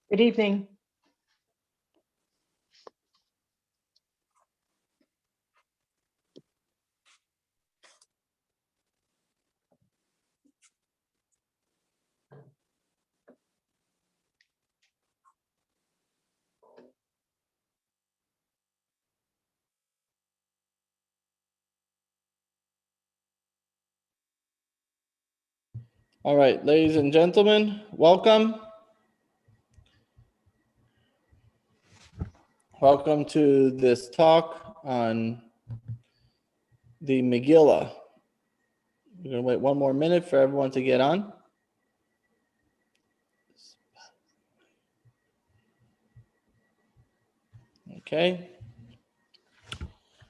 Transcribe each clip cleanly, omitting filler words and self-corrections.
Good evening. All right, ladies and gentlemen, welcome. Welcome to this talk on the Magilla. We're going to wait one more minute for everyone to get on. Okay.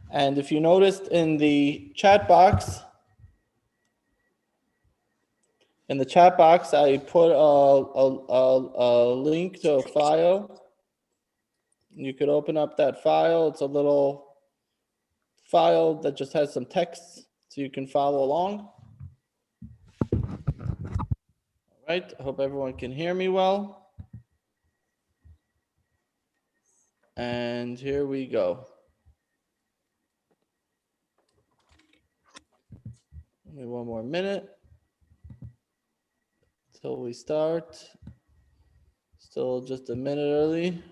And if you noticed in the chat box, I put a link to a file. You could open up that file. It's a little file that just has some text so you can follow along. All right, I hope everyone can hear me well. And here we go. Give me one more minute till we start. Still just a minute early.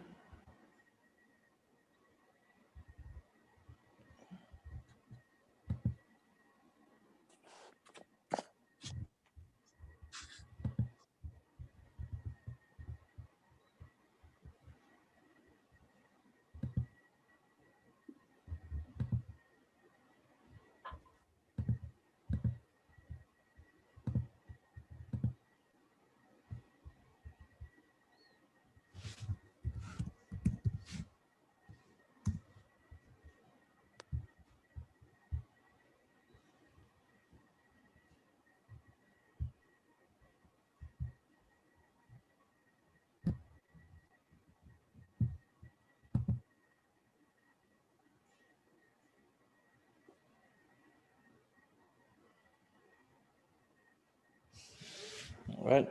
All right,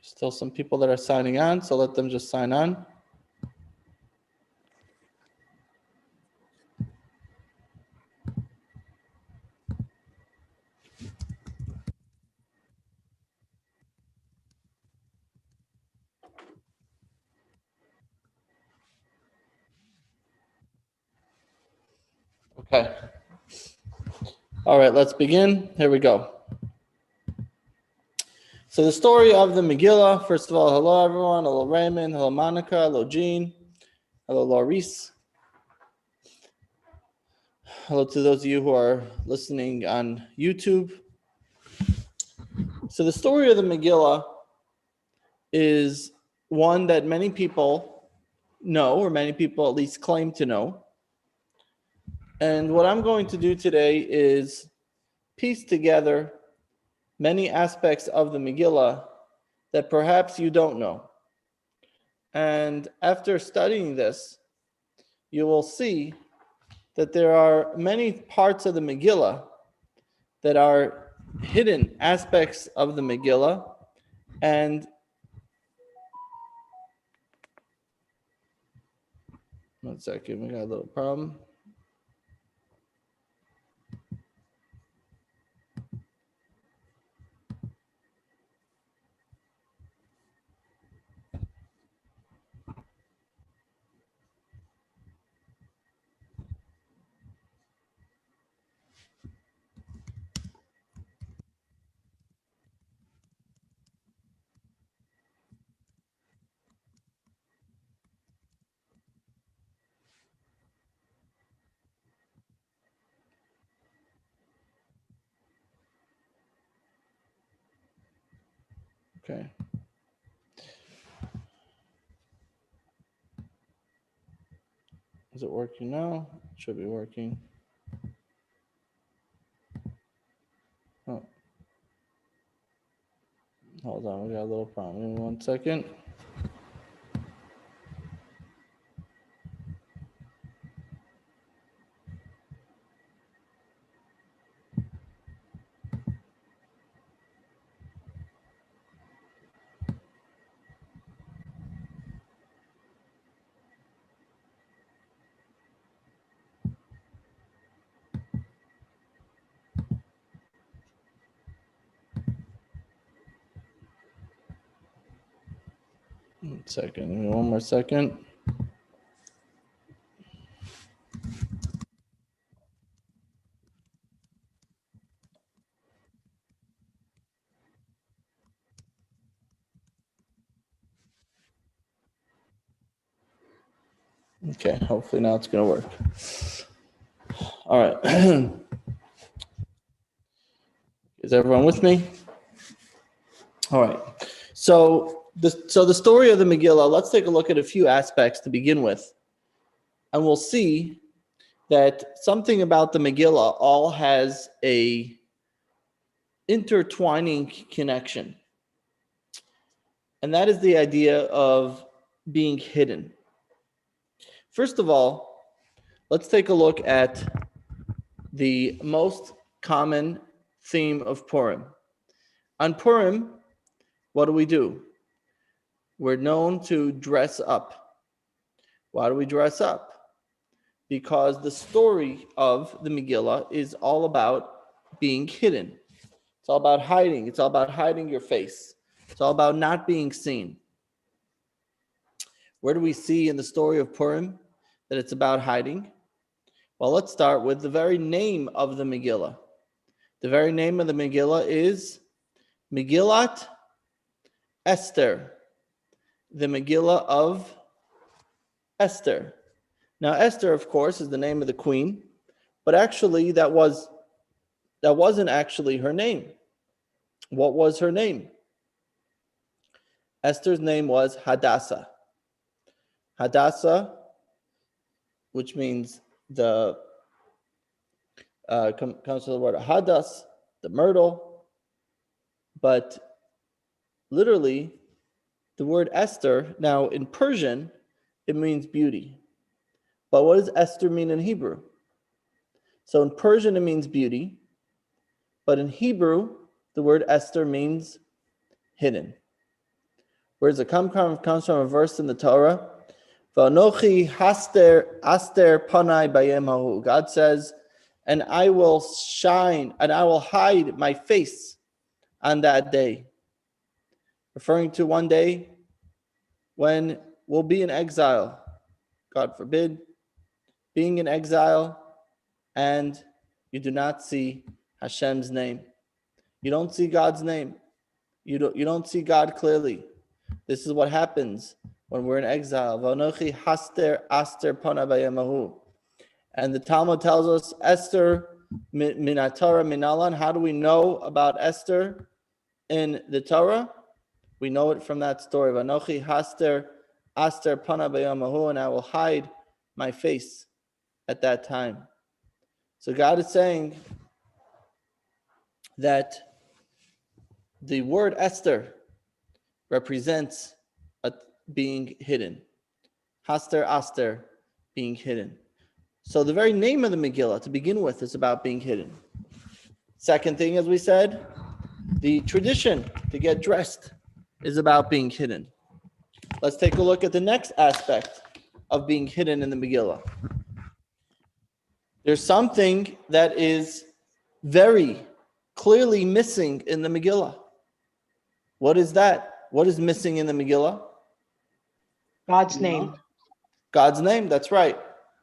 still some people that are signing on, so let them just sign on. Okay. All right, let's begin. Here we go. So the story of the Magilla, first of all, hello everyone. Hello Raymond. Hello Monica. Hello Jean. Hello Laurice. Hello to those of you who are listening on YouTube. So the story of the Magilla is one that many people know, or many people at least claim to know. And what I'm going to do today is piece together many aspects of the Magillah that perhaps you don't know. And after studying this, you will see that there are many parts of the Magillah that are hidden aspects of the Magillah. And one second, we got a little problem. Okay. Is it working now? It should be working. Oh. Hold on, we got a little problem. Give me 1 second. Second, give me one more second. Okay, hopefully now it's going to work. All right. Is everyone with me? All right. So the story of the Megillah, let's take a look at a few aspects to begin with. And we'll see that something about the Megillah all has a intertwining connection. And that is the idea of being hidden. First of all, let's take a look at the most common theme of Purim. On Purim, what do? We're known to dress up. Why do we dress up? Because the story of the Megillah is all about being hidden. It's all about hiding. It's all about hiding your face. It's all about not being seen. Where do we see in the story of Purim that it's about hiding? Well, let's start with the very name of the Megillah. The very name of the Megillah is Megillat Esther, the Megillah of Esther. Now, Esther, of course, is the name of the queen, but actually that wasn't actually her name. What was her name? Esther's name was Hadassah. Hadassah, which means comes from the word hadas, the myrtle, but literally the word Esther, now in Persian, it means beauty. But what does Esther mean in Hebrew? So in Persian, it means beauty, but in Hebrew, the word Esther means hidden. Where does it come from? It comes from a verse in the Torah. V'anochi haster aster panai bayem hahu. God says, and I will shine, and I will hide my face on that day. Referring to one day when we'll be in exile. God forbid, being in exile, and you do not see Hashem's name. You don't see God's name. You don't see God clearly. This is what happens when we're in exile. V'anochi haster aster pana bayemahu. And the Talmud tells us, Esther min Torah minalan. How do we know about Esther in the Torah? We know it from that story. V'anochi haster aster pana bayemahu, and I will hide my face at that time. So God is saying that the word Esther represents being hidden. Haster, Aster, being hidden. So the very name of the Megillah, to begin with, is about being hidden. Second thing, as we said, the tradition to get dressed is about being hidden. Let's take a look at the next aspect of being hidden in the Megillah. There's something that is very clearly missing in the Megillah. What is that? What is missing in the Megillah? God's name. God's name, that's right.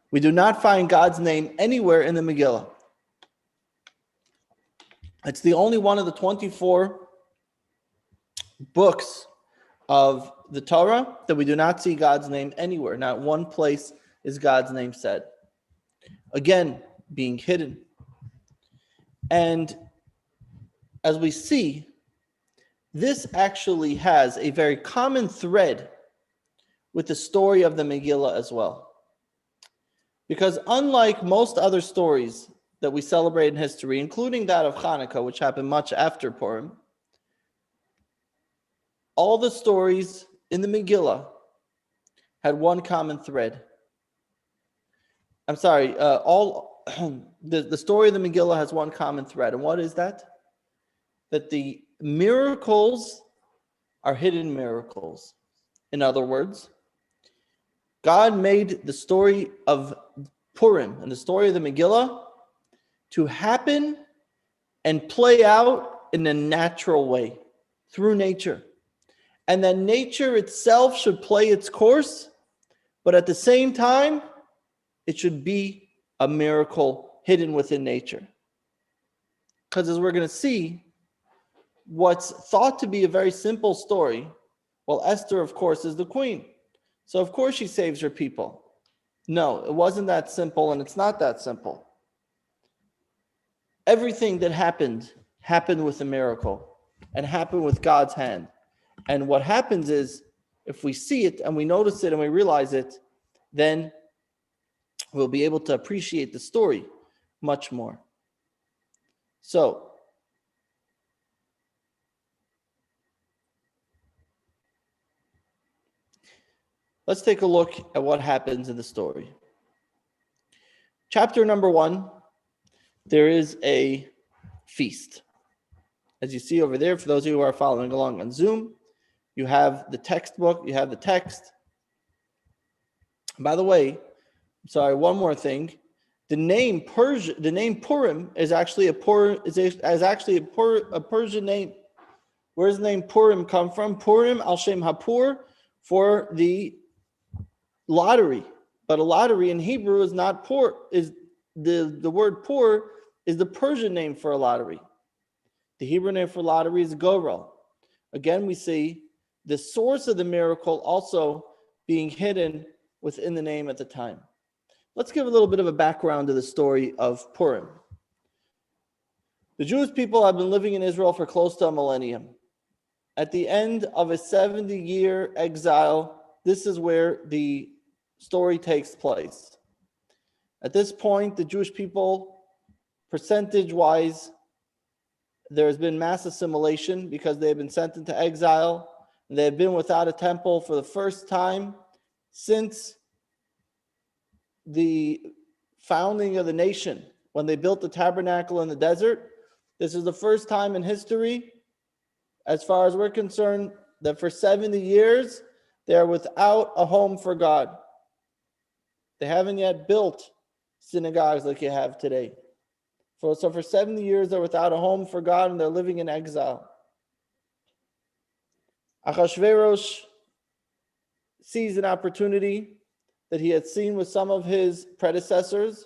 We do not find God's name anywhere in the Megillah. It's the only one of the 24 books of the Torah that we do not see God's name anywhere. Not one place is God's name said. Again, being hidden. And as we see, this actually has a very common thread with the story of the Megillah as well. Because unlike most other stories that we celebrate in history, including that of Hanukkah, which happened much after Purim, all the stories in the Megillah had one common thread. I'm sorry, the story of the Megillah has one common thread. And what is that? That the miracles are hidden miracles. In other words, God made the story of Purim and the story of the Megillah to happen and play out in a natural way through nature. and that nature itself should play its course, but at the same time, it should be a miracle hidden within nature. Because as we're going to see, what's thought to be a very simple story, well, Esther, of course, is the queen. So, of course, she saves her people. No, it wasn't that simple, and it's not that simple. Everything that happened with a miracle and happened with God's hand. And what happens is, if we see it and we notice it and we realize it, then we'll be able to appreciate the story much more. So, let's take a look at what happens in the story. Chapter number 1, there is a feast. As you see over there, for those of you who are following along on Zoom, you have the textbook, you have the text. By the way, sorry, one more thing. The name Purim is actually a Persian name. Where does the name Purim come from? Purim al Shem Hapur, for the lottery. But a lottery in Hebrew is not pur, is the word pur is the Persian name for a lottery. The Hebrew name for lottery is gorel. Again, we see the source of the miracle also being hidden within the name at the time. Let's give a little bit of a background to the story of Purim. The Jewish people have been living in Israel for close to a millennium. At the end of a 70-year exile, this is where the story takes place. At this point, the Jewish people, percentage-wise, there has been mass assimilation because they have been sent into exile. And they have been without a temple for the first time since the founding of the nation, when they built the tabernacle in the desert. This is the first time in history, as far as we're concerned, that for 70 years, they are without a home for God. They haven't yet built synagogues like you have today. So for 70 years, they're without a home for God, and they're living in exile. Achashverosh sees an opportunity that he had seen with some of his predecessors,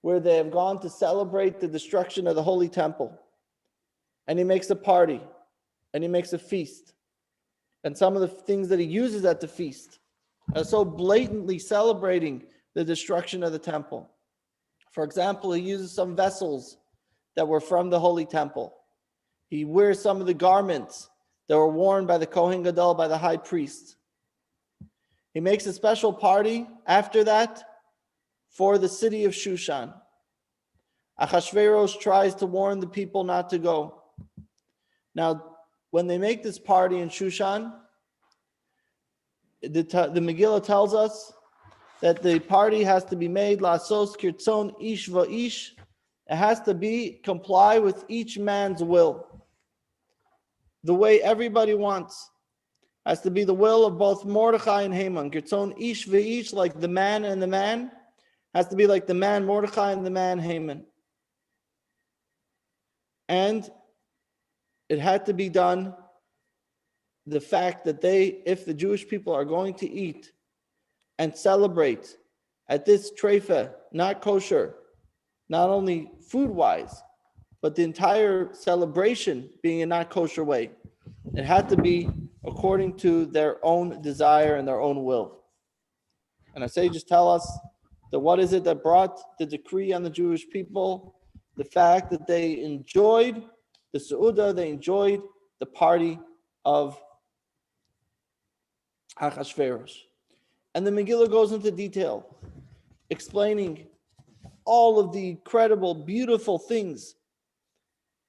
where they have gone to celebrate the destruction of the Holy Temple. And he makes a party, and he makes a feast. And some of the things that he uses at the feast are so blatantly celebrating the destruction of the temple. For example, he uses some vessels that were from the Holy Temple. He wears some of the garments that were worn by the Kohen Gadol, by the high priest. He makes a special party after that for the city of Shushan. Achashverosh tries to warn the people not to go. Now, when they make this party in Shushan, the Magilla tells us that the party has to be made lasos kirtzon ish va'ish. It has to comply with each man's will. The way everybody wants. Has to be the will of both Mordechai and Haman. Kirtzon ish va'ish, like the man and the man, has to be like the man Mordechai and the man Haman. And it had to be done, the fact that if the Jewish people are going to eat and celebrate at this treifa, not kosher, not only food-wise, but the entire celebration being a not kosher way, it had to be according to their own desire and their own will. And our sages tell us that what is it that brought the decree on the Jewish people? The fact that they enjoyed the Seudah, they enjoyed the party of Achashverosh. And the Megillah goes into detail, explaining all of the incredible, beautiful things.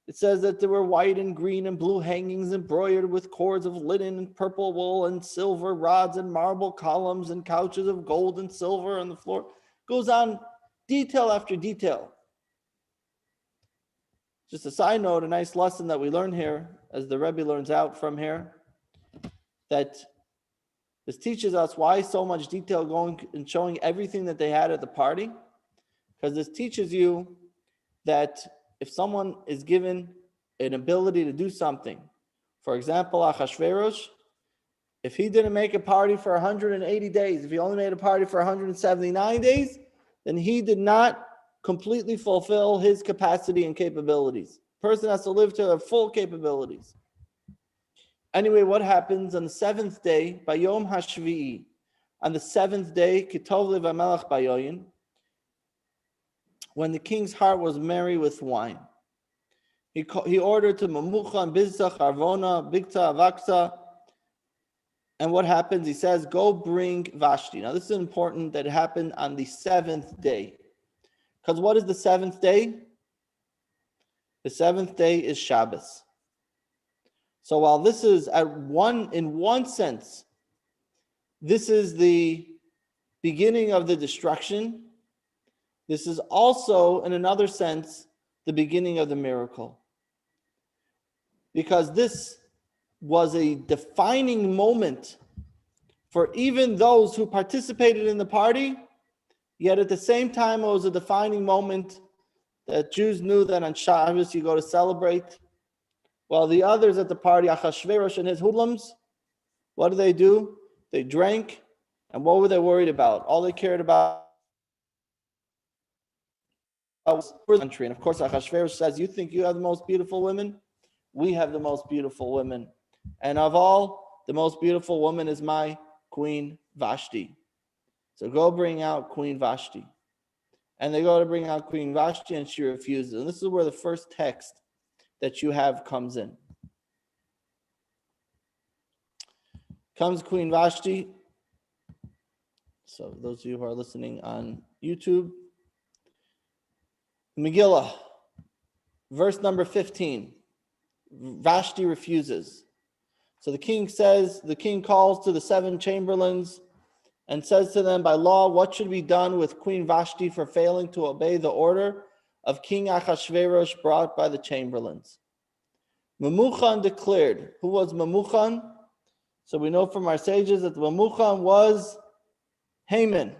It says that there were white and green and blue hangings embroidered with cords of linen and purple wool and silver rods and marble columns and couches of gold and silver on the floor. Goes on detail after detail. Just a side note, a nice lesson that we learn here, as the Rebbe learns out from here, that this teaches us why so much detail going and showing everything that they had at the party. Because this teaches you that if someone is given an ability to do something, For example, Achashverosh, if he didn't make a party for 180 days, if he only made a party for 179 days, then he did not completely fulfill his capacity and capabilities. Person has to live to their full capabilities. Anyway, what happens on the seventh day, Bayom Hashvi'i, on the seventh day, Kitov Levamelach Bayoyin, when the king's heart was merry with wine, he ordered to Mamucha and Bizach, Arvona, Bigta, Avaksa, and what happens? He says, go bring Vashti. Now, this is important that it happened on the seventh day. Because what is the seventh day? The seventh day is Shabbos. So while this is in one sense, this is the beginning of the destruction, this is also, in another sense, the beginning of the miracle. Because this was a defining moment for even those who participated in the party, yet at the same time, it was a defining moment that Jews knew that on Shabbos you go to celebrate. While the others at the party, Achashverosh and his hoodlums, what do? They drank, and what were they worried about? All they cared about was the country. And of course, Achashverosh says, you think you have the most beautiful women? We have the most beautiful women. And of all, the most beautiful woman is my Queen Vashti. So go bring out Queen Vashti. And they go to bring out Queen Vashti, and she refuses. And this is where the first text that you have comes in. Comes Queen Vashti. So those of you who are listening on YouTube, Magilla, verse number 15. Vashti refuses. So the king calls to the 7 chamberlains and says to them, by law, what should be done with Queen Vashti for failing to obey the order of King Achashverosh brought by the chamberlains? Memuchan declared. Who was Memuchan? So we know from our sages that Memuchan was Haman.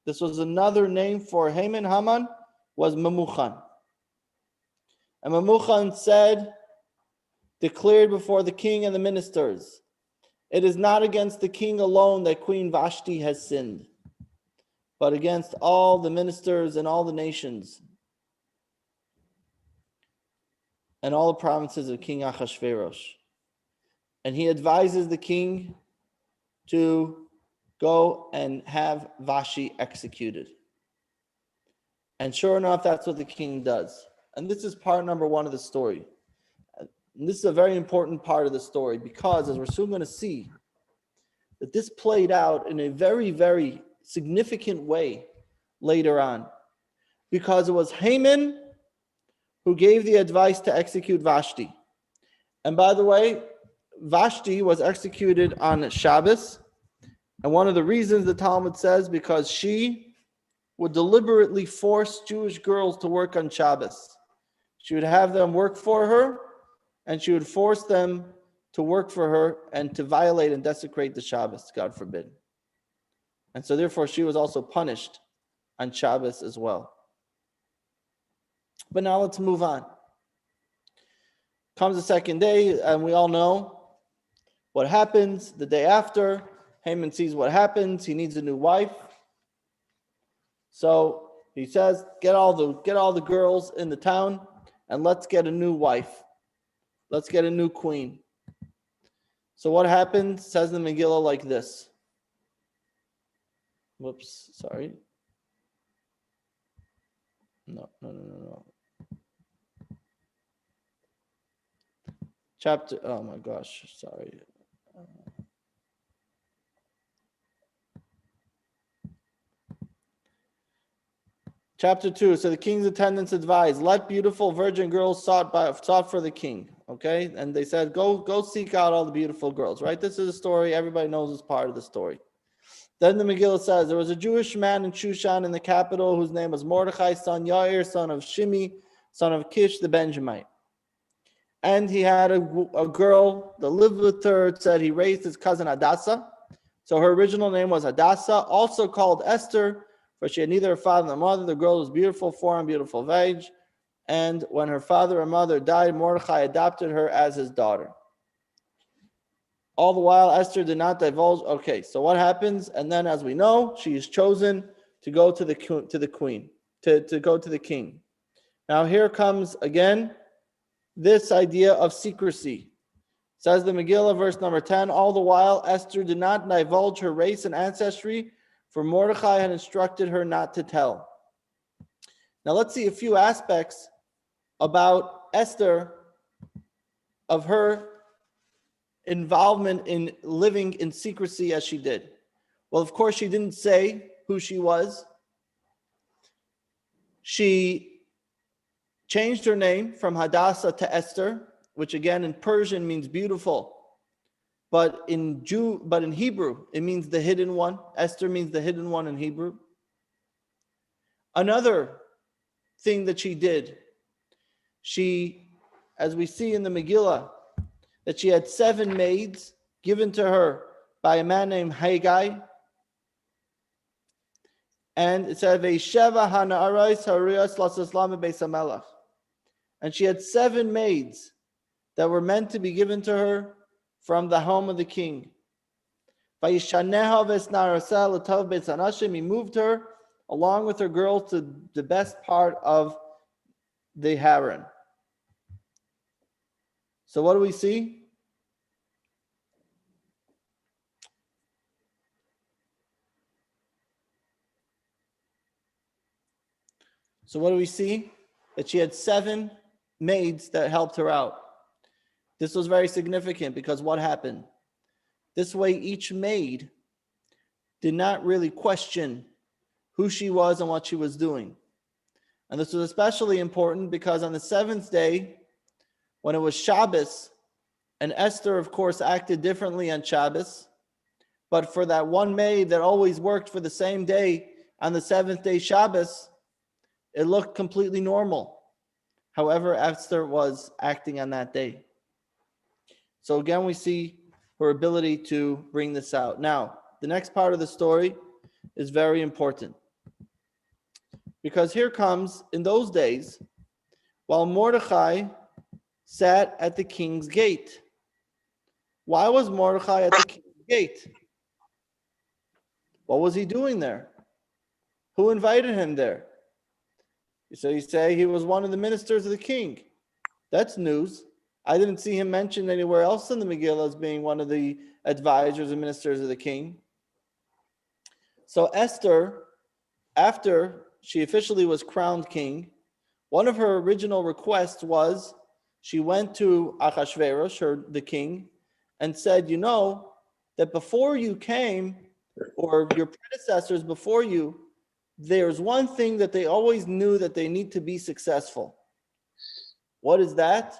This was another name for Haman. Haman was Memuchan. And Memuchan declared before the king and the ministers, it is not against the king alone that Queen Vashti has sinned, but against all the ministers and all the nations and all the provinces of King Achashverosh. And he advises the king to go and have Vashti executed. And sure enough, that's what the king does. And this is part number 1 of the story. And this is a very important part of the story because, as we're soon going to see, that this played out in a very, very significant way later on. Because it was Haman who gave the advice to execute Vashti. And by the way, Vashti was executed on Shabbos. And one of the reasons the Talmud says, because she would deliberately force Jewish girls to work on Shabbos. She would have them work for her, and she would force them to work for her and to violate and desecrate the Shabbos, God forbid. And so therefore she was also punished on Shabbos as well. But now let's move on. Comes the second day, and we all know what happens the day after. Haman sees what happens. He needs a new wife. So he says, get all the girls in the town and let's get a new wife. Let's get a new queen. So what happens? Says the Magilla like this. Whoops, sorry. No. Chapter, oh my gosh, sorry. Chapter 2, so the king's attendants advised, let beautiful virgin girls sought for the king, okay? And they said, go seek out all the beautiful girls, right? This is a story, everybody knows this part of the story. Then the Megillah says, there was a Jewish man in Shushan in the capital whose name was Mordechai, son Yair, son of Shimi, son of Kish the Benjamite. And he had a girl that lived with her. It said he raised his cousin Hadassah. So her original name was Hadassah, also called Esther, for she had neither a father nor mother. The girl was beautiful form, beautiful of age. And when her father and mother died, Mordechai adopted her as his daughter. All the while, Esther did not divulge. Okay, so what happens? And then, as we know, she is chosen to go to the queen, to go to the king. Now, here comes again this idea of secrecy. Says the Magilla, verse number 10, all the while Esther did not divulge her race and ancestry, for Mordechai had instructed her not to tell. Now let's see a few aspects about Esther, of her involvement in living in secrecy as she did. Well, of course, she didn't say who she was. She changed her name from Hadassah to Esther, which again in Persian means beautiful. But in Hebrew, it means the hidden one. Esther means the hidden one in Hebrew. Another thing that she did, she, as we see in the Megillah, that she had 7 maids given to her by a man named Haggai. And it said, Ve'sheva hana'arais hariyas lasaslam beis hamelach. And she had 7 maids that were meant to be given to her from the home of the king. He moved her along with her girls to the best part of the harem. So what do we see? That she had 7 maids that helped her out. This was very significant because what happened? This way, each maid did not really question who she was and what she was doing. And this was especially important because on the 7th day, when it was Shabbos, and Esther, of course, acted differently on Shabbos, but for that one maid that always worked for the same day on the 7th day Shabbos, it looked completely normal. However, Esther was acting on that day. So again, we see her ability to bring this out. Now, the next part of the story is very important. Because here comes, in those days, while Mordechai sat at the king's gate. Why was Mordechai at the king's gate? What was he doing there? Who invited him there? So you say he was one of the ministers of the king. That's news. I didn't see him mentioned anywhere else in the Megillah as being one of the advisors and ministers of the king. So Esther, after she officially was crowned king, one of her original requests was she went to Achashverosh, the king, and said, you know, that before you came, or your predecessors before you, there's one thing that they always knew that they need to be successful. What is that?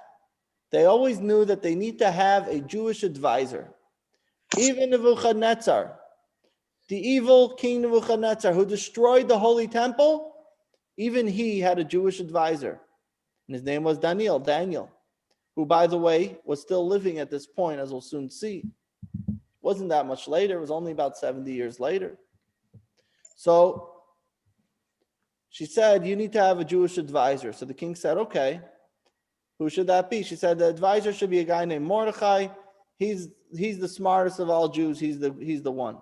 They always knew that they need to have a Jewish advisor. Even Nebuchadnezzar, the evil king Nebuchadnezzar, who destroyed the holy temple, even he had a Jewish advisor. And his name was Daniel, who, by the way, was still living at this point, as we'll soon see. It wasn't that much later. It was only about 70 years later. So she said, you need to have a Jewish advisor. So the king said, okay, who should that be? She said, the advisor should be a guy named Mordechai. He's the smartest of all Jews. He's the one.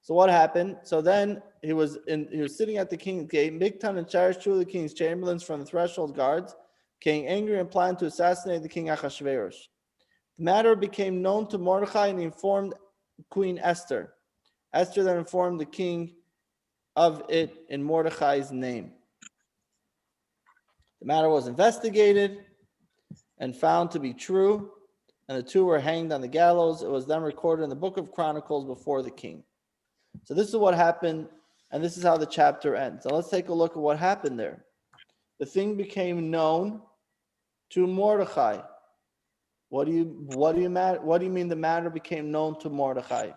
So what happened? So then he was sitting at the king's gate. Bigtan and Cherish, 2 of the king's chamberlains from the threshold guards, came angry and planned to assassinate the king Achashverosh. The matter became known to Mordechai, and he informed Queen Esther. Esther then informed the king of it in Mordechai's name. The matter was investigated and found to be true, and the 2 were hanged on the gallows. It was then recorded in the book of Chronicles before the king. So this is what happened, and this is how the chapter ends. So let's take a look at what happened there. The thing became known to Mordechai. What do you mean the matter became known to Mordechai?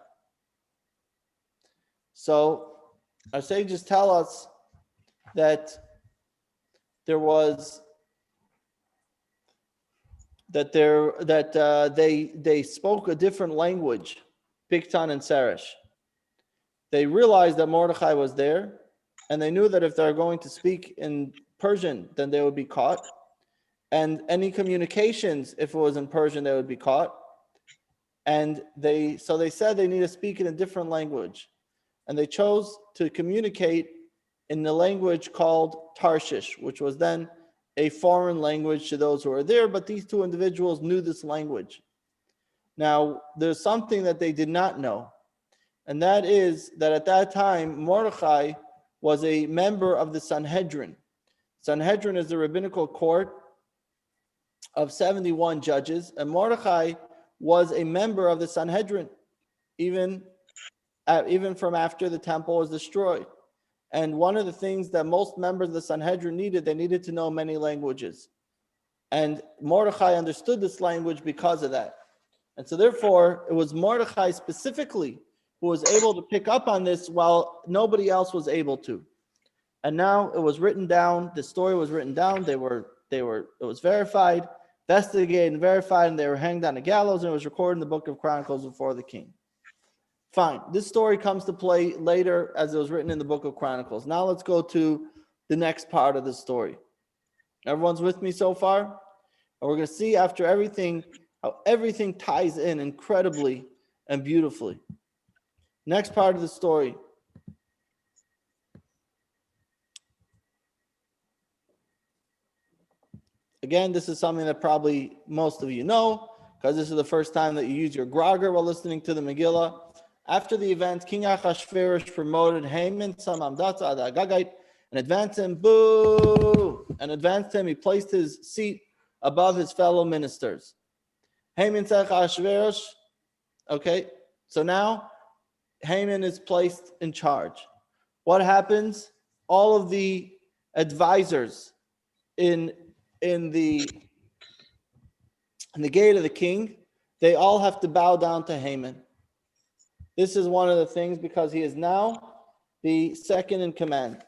So our sages tell us that they spoke a different language, Bigtan and Seresh. They realized that Mordechai was there, and they knew that if they're going to speak in Persian, then they would be caught. And any communications, if it was in Persian, they would be caught. And they said they need to speak in a different language. And they chose to communicate in the language called Tarshish, which was then a foreign language to those who were there, but these two individuals knew this language. Now, there's something that they did not know, and that is that at that time, Mordechai was a member of the Sanhedrin. Sanhedrin is the rabbinical court of 71 judges, and Mordechai was a member of the Sanhedrin, even from after the temple was destroyed. And one of the things that most members of the Sanhedrin needed, they needed to know many languages. And Mordechai understood this language because of that. And so therefore, it was Mordechai specifically who was able to pick up on this while nobody else was able to. And now it was written down, the story was written down, it was verified, investigated and verified, and they were hanged on the gallows, and it was recorded in the book of Chronicles before the king. Fine. This story comes to play later as it was written in the book of Chronicles. Now let's go to the next part of the story. Everyone's with me so far? And we're going to see after everything, how everything ties in incredibly and beautifully. Next part of the story. Again, this is something that probably most of you know, because this is the first time that you use your grogger while listening to the Magilla. After the event, King Achashverosh promoted Haman, son Hamdatha, ad Agagite, and advanced him, boo, and advanced him. He placed his seat above his fellow ministers. Haman said Achashverosh, okay, so now Haman is placed in charge. What happens? All of the advisors in the gate of the king, they all have to bow down to Haman. This is one of the things because he is now the second in command.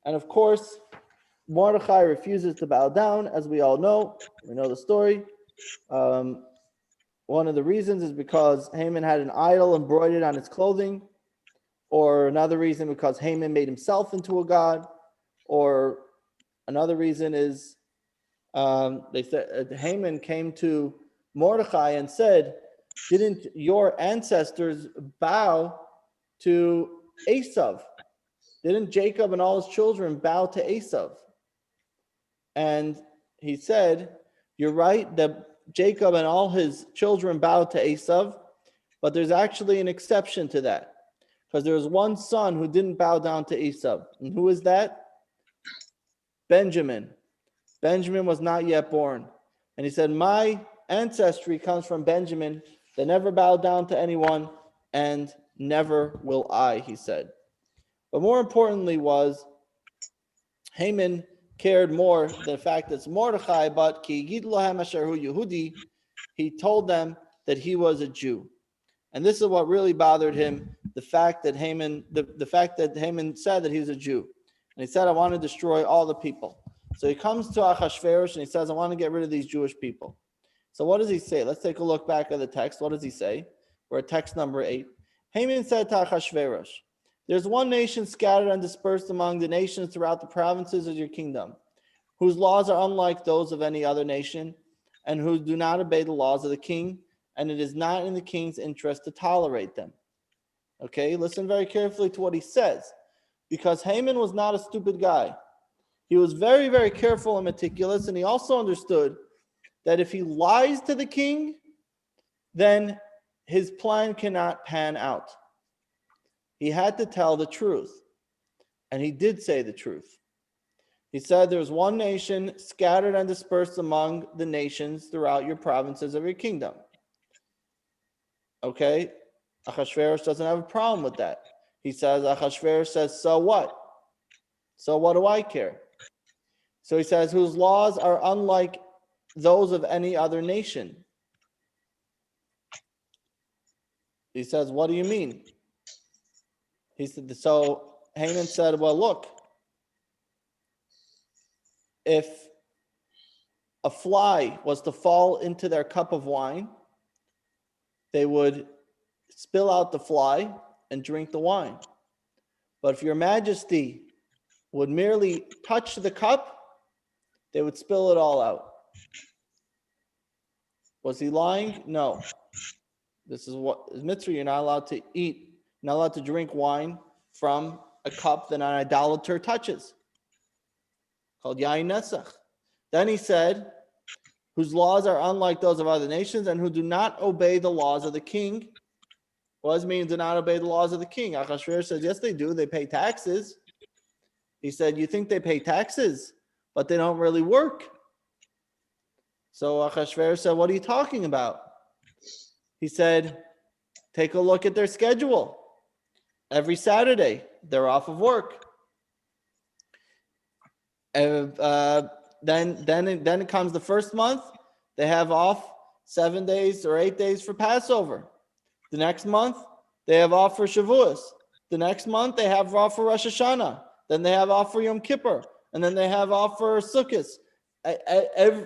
And of course, Mordechai refuses to bow down, as we all know. We know the story. One of the reasons is because Haman had an idol embroidered on his clothing, or another reason because Haman made himself into a god, or another reason is they said Haman came to Mordechai and said, "Didn't your ancestors bow to Esav? Didn't Jacob and all his children bow to Esav?" And he said, "You're right that Jacob and all his children bowed to Esav, but there's actually an exception to that, because there was one son who didn't bow down to Esav. And who is that? Benjamin. Benjamin was not yet born. And he said, my ancestry comes from Benjamin that never bowed down to anyone, and never will I," he said. But more importantly was, Haman cared more the fact that it's Mordechai, but ki yigid lohem asher hu Yehudi, he told them that he was a Jew. And this is what really bothered him, the fact that Haman said that he was a Jew. And he said, "I want to destroy all the people." So he comes to Achashverosh and he says, "I want to get rid of these Jewish people." So what does he say? Let's take a look back at the text. What does he say? We're at text number 8. Haman said to Achashverosh, "There's one nation scattered and dispersed among the nations throughout the provinces of your kingdom, whose laws are unlike those of any other nation, and who do not obey the laws of the king, and it is not in the king's interest to tolerate them." Okay, listen very carefully to what he says, because Haman was not a stupid guy. He was very, very careful and meticulous, and he also understood that if he lies to the king, then his plan cannot pan out. He had to tell the truth, and he did say the truth. He said, "There's one nation scattered and dispersed among the nations throughout your provinces of your kingdom." Okay, Achashverosh doesn't have a problem with that. Achashverosh says, "So what? So what do I care?" So he says, "Whose laws are unlike those of any other nation." He says, "What do you mean?" He said, so Haman said, "Well, look, if a fly was to fall into their cup of wine, they would spill out the fly and drink the wine. But if your majesty would merely touch the cup, they would spill it all out." Was he lying? No. This is what is mitzvah. You're not allowed to eat, not allowed to drink wine from a cup that an idolater touches, called Yain Nesach. Then he said, whose laws are unlike those of other nations and who do not obey the laws of the king. What does it mean do not obey the laws of the king? Achashverosh says, yes, they do. They pay taxes. He said, you think they pay taxes, but they don't really work. So Achashverosh said, what are you talking about? He said, take a look at their schedule. Every Saturday, they're off of work. Then it comes the first month. They have off 7 days or 8 days for Passover. The next month, they have off for Shavuos. The next month, they have off for Rosh Hashanah. Then they have off for Yom Kippur. And then they have off for Sukkot.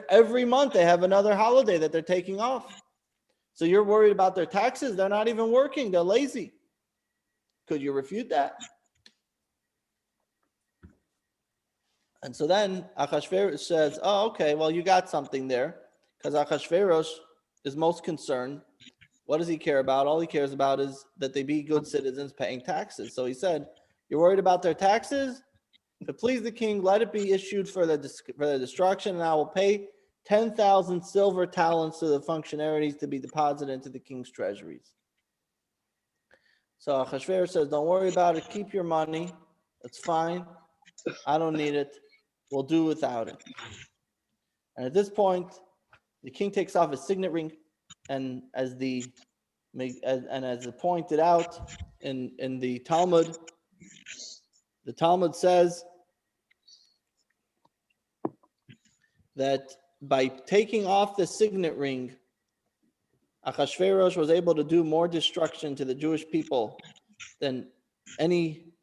Every month, they have another holiday that they're taking off. So you're worried about their taxes? They're not even working. They're lazy. Could you refute that? And so then Achashverosh says, oh, okay, well, you got something there. Because Achashverosh is most concerned. What does he care about? All he cares about is that they be good citizens paying taxes. So he said, you're worried about their taxes? If it please the king, let it be issued for their destruction, and I will pay 10,000 silver talents to the functionaries to be deposited into the king's treasuries. So Achashverosh says, don't worry about it. Keep your money. It's fine. I don't need it. We'll do without it. And at this point, the king takes off his signet ring, and as pointed out in the Talmud says that by taking off the signet ring, Achashverosh was able to do more destruction to the Jewish people than any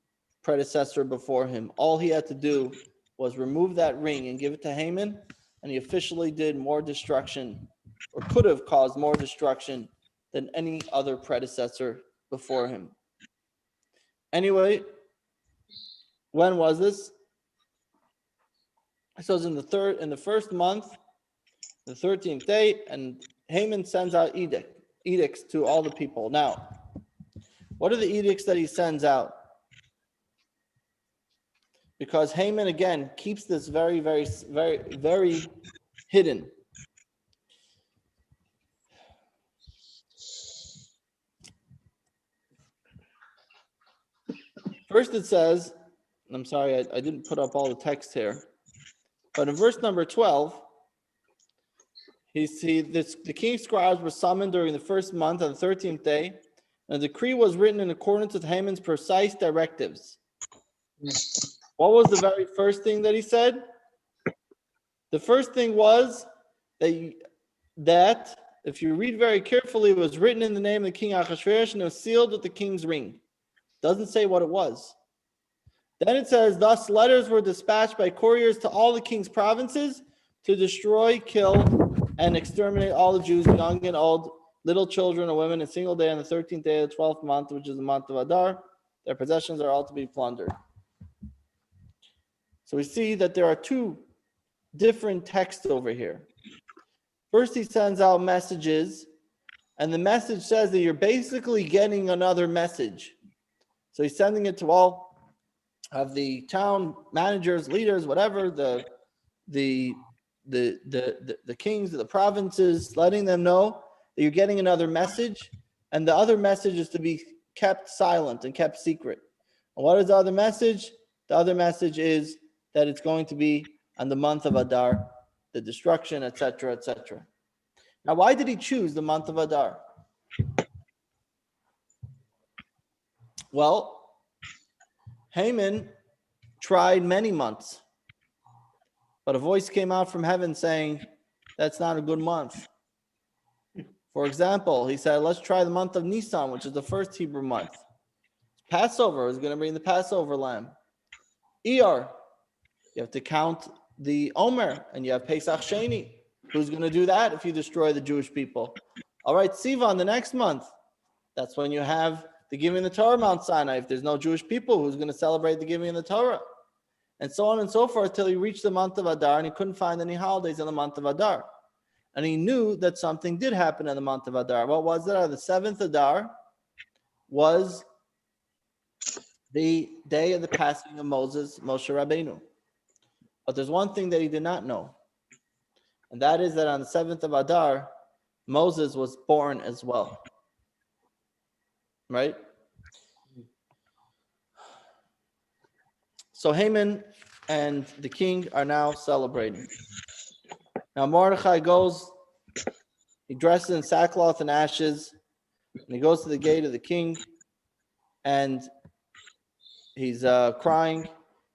predecessor before him. All he had to do was remove that ring and give it to Haman, and he officially did more destruction, or could have caused more destruction than any other predecessor before him. Anyway, when was this? It says in the first month, the 13th day, and Haman sends out edicts to all the people. Now, what are the edicts that he sends out? Because Haman, again, keeps this very, very, very, very hidden. First it says, I'm sorry, I didn't put up all the text here, but in verse number 12, the king's scribes were summoned during the first month on the 13th day, and the decree was written in accordance with Haman's precise directives. What was the very first thing that he said? The first thing was that if you read very carefully, it was written in the name of the king Achashverosh, and it was sealed with the king's ring. Doesn't say what it was. Then it says, thus letters were dispatched by couriers to all the king's provinces to destroy, kill, and exterminate all the Jews, young and old, little children and women, a single day on the 13th day of the 12th month, which is the month of Adar. Their possessions are all to be plundered. So we see that there are two different texts over here. First, he sends out messages, and the message says that you're basically getting another message. So he's sending it to all of the town managers, leaders, whatever, the kings of the provinces, letting them know that you're getting another message, and the other message is to be kept silent and kept secret. And what is the other message? The other message is that it's going to be on the month of Adar, the destruction, etc., etc. Now, why did he choose the month of Adar? Well, Haman tried many months, but a voice came out from heaven saying, that's not a good month. For example, he said, let's try the month of Nisan, which is the first Hebrew month. Passover is going to bring the Passover lamb. Iyar, you have to count the Omer, and you have Pesach Sheni. Who's going to do that if you destroy the Jewish people? All right, Sivan, the next month. That's when you have the giving of the Torah, Mount Sinai. If there's no Jewish people, who's going to celebrate the giving of the Torah? And so on and so forth till he reached the month of Adar, and he couldn't find any holidays in the month of Adar. and he knew that something did happen in the month of Adar. What was it? The 7th Adar was the day of the passing of Moshe Rabbeinu. But there's one thing that he did not know, and that is that on the 7th of Adar, Moses was born as well. Right? So Haman and the king are now celebrating. Now Mordechai goes, he dresses in sackcloth and ashes, and he goes to the gate of the king, and he's crying.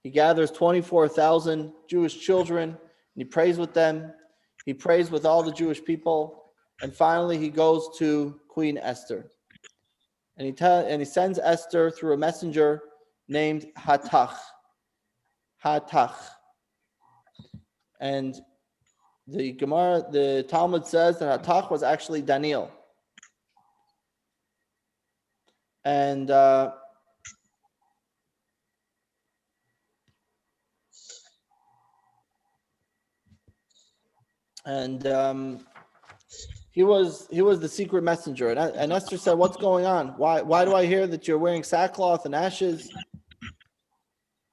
He gathers 24,000 Jewish children, and he prays with them. He prays with all the Jewish people, and finally he goes to Queen Esther. And he sends Esther through a messenger named Hatach. And the Talmud says that Hatach was actually Daniel. And he was the secret messenger. And Esther said, "What's going on? Why do I hear that you're wearing sackcloth and ashes?"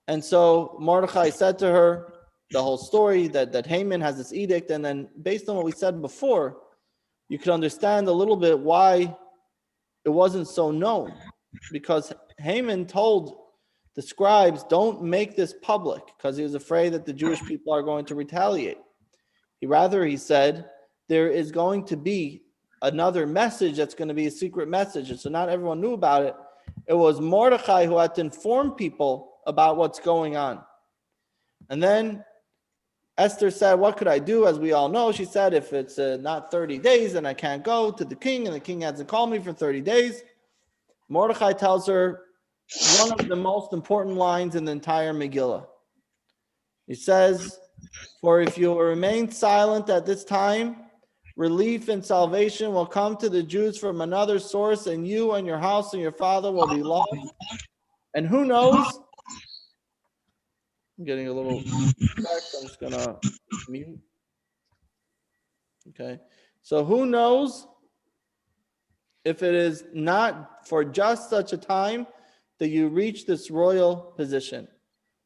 And so Mordechai said to her the whole story that Haman has this edict, and then based on what we said before, you could understand a little bit why it wasn't so known, because Haman told the scribes, "Don't make this public," because he was afraid that the Jewish people are going to retaliate. He said, there is going to be another message that's going to be a secret message, and so not everyone knew about it. It was Mordechai who had to inform people about what's going on. And then Esther said, "What could I do?" As we all know, she said, "If it's not 30 days, then I can't go to the king, and the king hasn't called me for 30 days. Mordechai tells her one of the most important lines in the entire Megillah. He says, "For if you will remain silent at this time, relief and salvation will come to the Jews from another source, and you and your house and your father will be lost. And who knows?" I'm getting a little text. I'm just going to mute. Okay. So who knows if it is not for just such a time that you reach this royal position.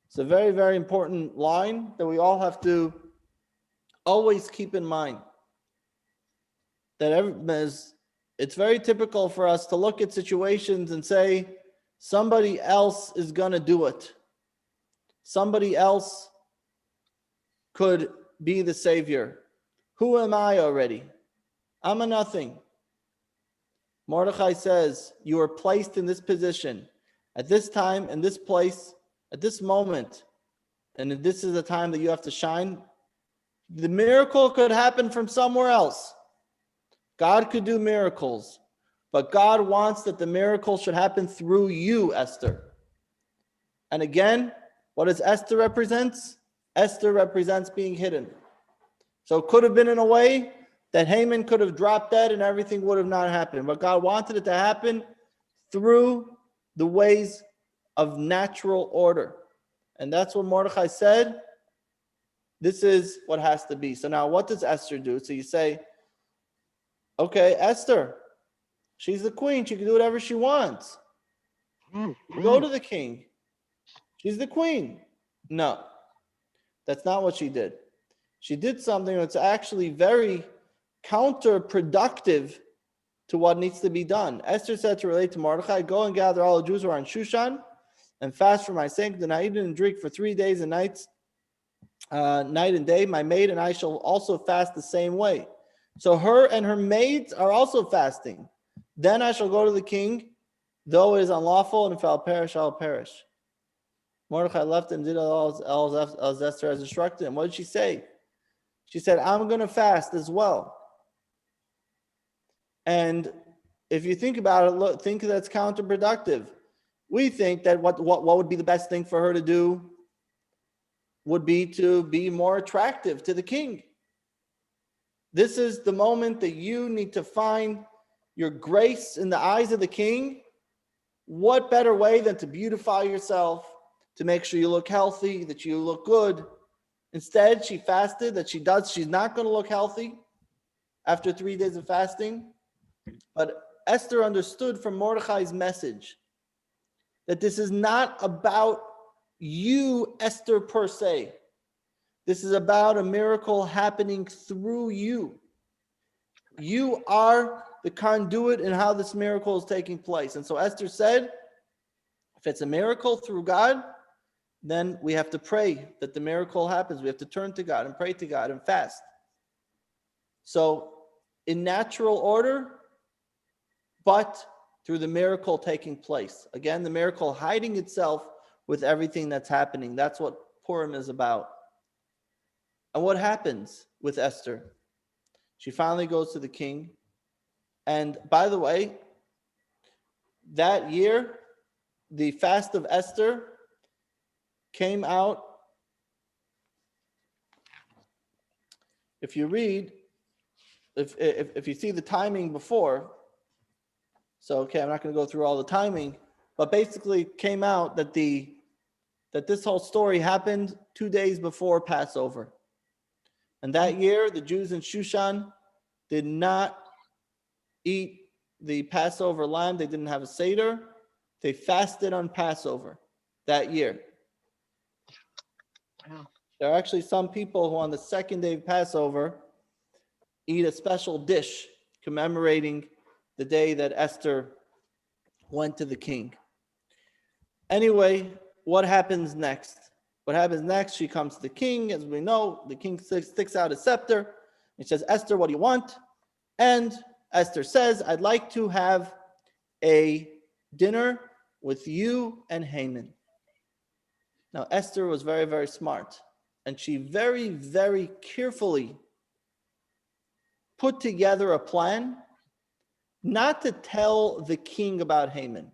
It's a very, very important line that we all have to always keep in mind. It's very typical for us to look at situations and say, somebody else is going to do it. Somebody else could be the savior. Who am I already? I'm a nothing. Mordechai says, you are placed in this position at this time, in this place, at this moment, and this is the time that you have to shine. The miracle could happen from somewhere else. God could do miracles, but God wants that the miracle should happen through you, Esther. And again, what does Esther represent? Esther represents being hidden. So it could have been in a way that Haman could have dropped dead and everything would have not happened. But God wanted it to happen through the ways of natural order. And that's what Mordechai said. This is what has to be. So now what does Esther do? So you say, okay, Esther, she's the queen. She can do whatever she wants. Go to the king. She's the queen. No, that's not what she did. She did something that's actually very counterproductive to what needs to be done. Esther said to relate to Mordechai, go and gather all the Jews who are in Shushan and fast for my sake. Do not eat and drink for 3 days and nights, night and day. My maid and I shall also fast the same way. So her and her maids are also fasting. Then I shall go to the king, though it is unlawful, and if I'll perish, I'll perish. Mordechai left and did all as Esther has instructed him. What did she say? She said, I'm going to fast as well. And if you think about it, think that's counterproductive. We think that what would be the best thing for her to do would be to be more attractive to the king. This is the moment that you need to find your grace in the eyes of the king. What better way than to beautify yourself, to make sure you look healthy, that you look good. Instead, she fasted, she's not going to look healthy. after 3 days of fasting. But Esther understood from Mordechai's message that this is not about you, Esther, per se. This is about a miracle happening through you. You are the conduit in how this miracle is taking place. And so Esther said, if it's a miracle through God, then we have to pray that the miracle happens. We have to turn to God and pray to God and fast. So in natural order, but through the miracle taking place. Again, the miracle hiding itself with everything that's happening. That's what Purim is about. And what happens with Esther? She finally goes to the king. And by the way, that year, the fast of Esther came out. If you read, if you see the timing before, so okay, I'm not going to go through all the timing, but basically came out that this whole story happened 2 days before Passover. And that year, the Jews in Shushan did not eat the Passover lamb. They didn't have a Seder. They fasted on Passover that year. Wow. There are actually some people who on the second day of Passover eat a special dish commemorating the day that Esther went to the king. Anyway, what happens next? What happens next? She comes to the king. As we know, the king sticks out a scepter. He says, Esther, what do you want? And Esther says, I'd like to have a dinner with you and Haman. Now, Esther was very, very smart. And she very, very carefully put together a plan not to tell the king about Haman.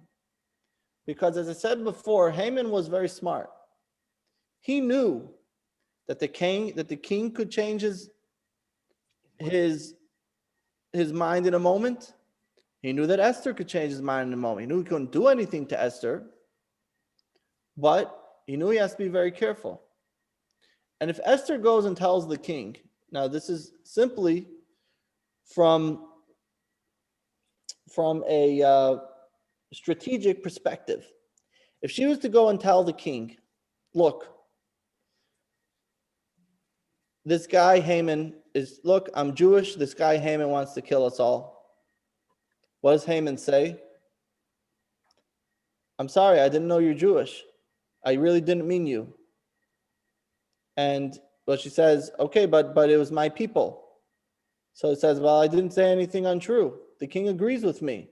Because as I said before, Haman was very smart. He knew that the king could change his mind in a moment. He knew that Esther could change his mind in a moment. He knew he couldn't do anything to Esther, but he knew he has to be very careful. And if Esther goes and tells the king, now this is simply from a strategic perspective. If she was to go and tell the king, look, this guy Haman look, I'm Jewish, this guy Haman wants to kill us all. What does Haman say? I'm sorry, I didn't know you're Jewish. I really didn't mean you. And she says, okay, but it was my people. So it says, well, I didn't say anything untrue. The king agrees with me.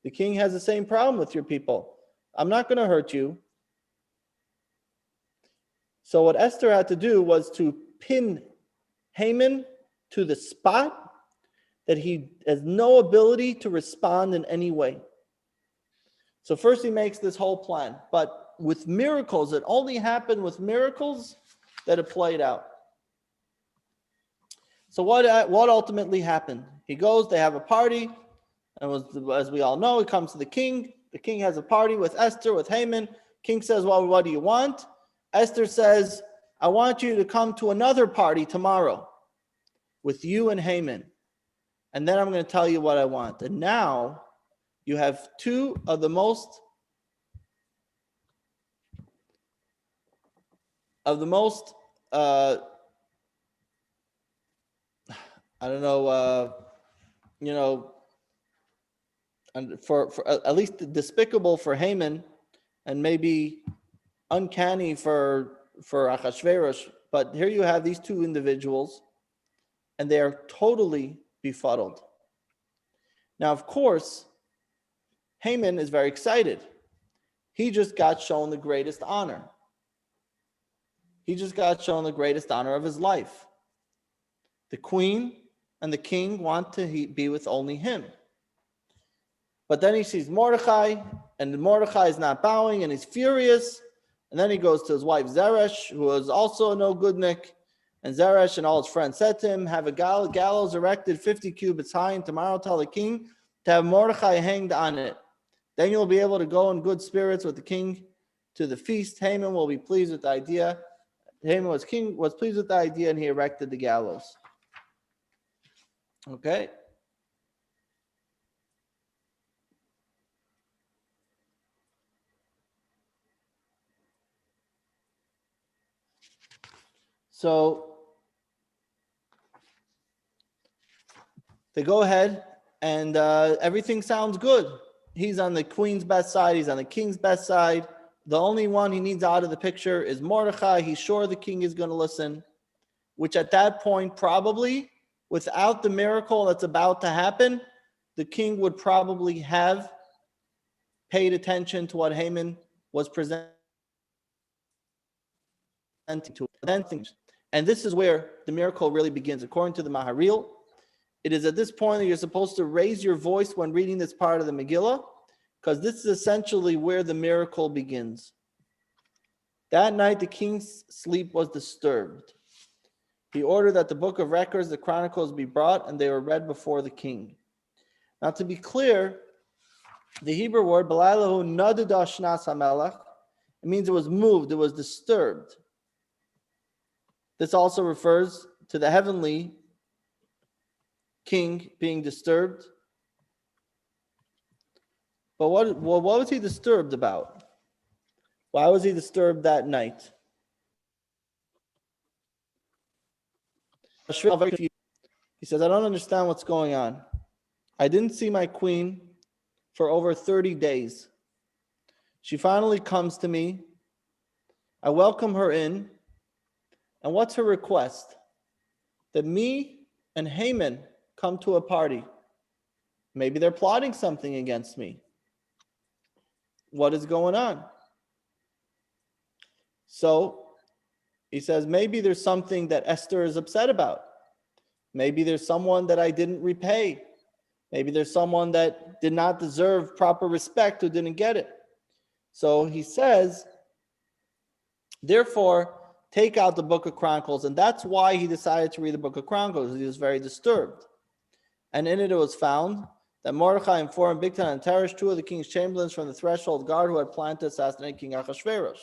The king has the same problem with your people. I'm not going to hurt you. So what Esther had to do was to pin Haman to the spot that he has no ability to respond in any way. So first he makes this whole plan, but with miracles, it only happened with miracles that it played out. So what ultimately happened? He goes, they have a party, and as we all know, he comes to the king. The king has a party with Esther, with Haman. King says, well, what do you want? Esther says, I want you to come to another party tomorrow with you and Haman. And then I'm going to tell you what I want. And now you have two of the most and for at least despicable for Haman, and maybe uncanny for Achashverosh. But here you have these two individuals, and they are totally befuddled. Now, of course, Haman is very excited. He just got shown the greatest honor. He just got shown the greatest honor of his life. The queen and the king want to be with only him. But then he sees Mordechai, and Mordechai is not bowing, and he's furious. And then he goes to his wife Zeresh, who is also no goodnik. And Zeresh and all his friends said to him, have a gallows erected 50 cubits high, and tomorrow tell the king to have Mordechai hanged on it. Then you'll be able to go in good spirits with the king to the feast. Haman will be pleased with the idea. Haman was pleased with the idea, and he erected the gallows. Okay. So they go ahead and everything sounds good. He's on the queen's best side. He's on the king's best side. The only one he needs out of the picture is Mordechai. He's sure the king is going to listen, which at that point, probably without the miracle that's about to happen, the king would probably have paid attention to what Haman was presenting to him. And this is where the miracle really begins. According to the Maharil, it is at this point that you're supposed to raise your voice when reading this part of the Megillah, because this is essentially where the miracle begins. That night, the king's sleep was disturbed. He ordered that the book of records, the chronicles, be brought, and they were read before the king. Now, to be clear, the Hebrew word, B'laylahu nadada shnas hamelech, it means it was moved, it was disturbed. This also refers to the heavenly king being disturbed. But what was he disturbed about? Why was he disturbed that night? He says, I don't understand what's going on. I didn't see my queen for over 30 days. She finally comes to me. I welcome her in. And what's her request? That me and Haman come to a party. Maybe they're plotting something against me. What is going on? So he says, maybe there's something that Esther is upset about. Maybe there's someone that I didn't repay. Maybe there's someone that did not deserve proper respect who didn't get it. So he says, therefore, take out the book of Chronicles. And that's why he decided to read the book of Chronicles. He was very disturbed. And in it was found that Mordechai informed Bigtan and Teresh, two of the king's chamberlains from the threshold guard who had planned to assassinate King Achashverosh.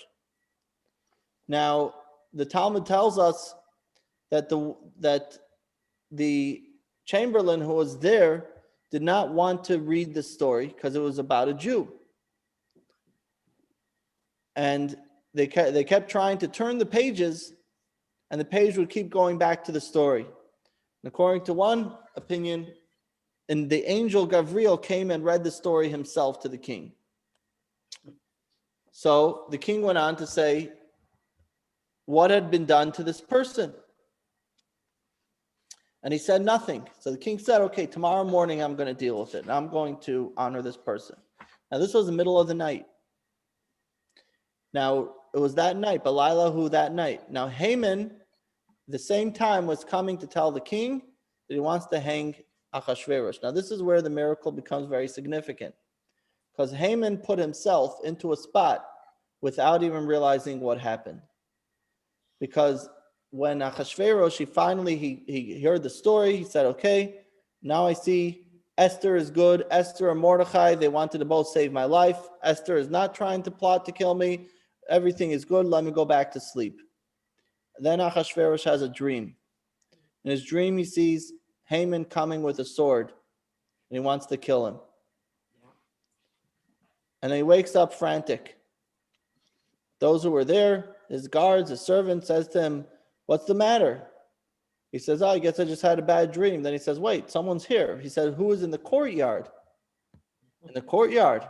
Now, the Talmud tells us that the chamberlain who was there did not want to read the story because it was about a Jew. And they kept trying to turn the pages, and the page would keep going back to the story. And according to one opinion, and the angel Gabriel came and read the story himself to the king. So the king went on to say what had been done to this person. And he said nothing. So the king said, okay, tomorrow morning I'm going to deal with it. And I'm going to honor this person. Now this was the middle of the night. Now it was that night, B'laylahu that night. Now Haman, the same time, was coming to tell the king that he wants to hang Achashverosh. Now this is where the miracle becomes very significant, because Haman put himself into a spot without even realizing what happened. Because when Achashverosh, he heard the story, he said, okay, now I see Esther is good. Esther and Mordechai, they wanted to both save my life. Esther is not trying to plot to kill me. Everything is good. Let me go back to sleep. Then Achashverosh has a dream. In his dream, he sees Haman coming with a sword, and he wants to kill him. And he wakes up frantic. Those who were there, his guards, his servant, says to him, what's the matter? He says, I guess I just had a bad dream. Then he says, wait, someone's here. He said, who is in the courtyard? In the courtyard.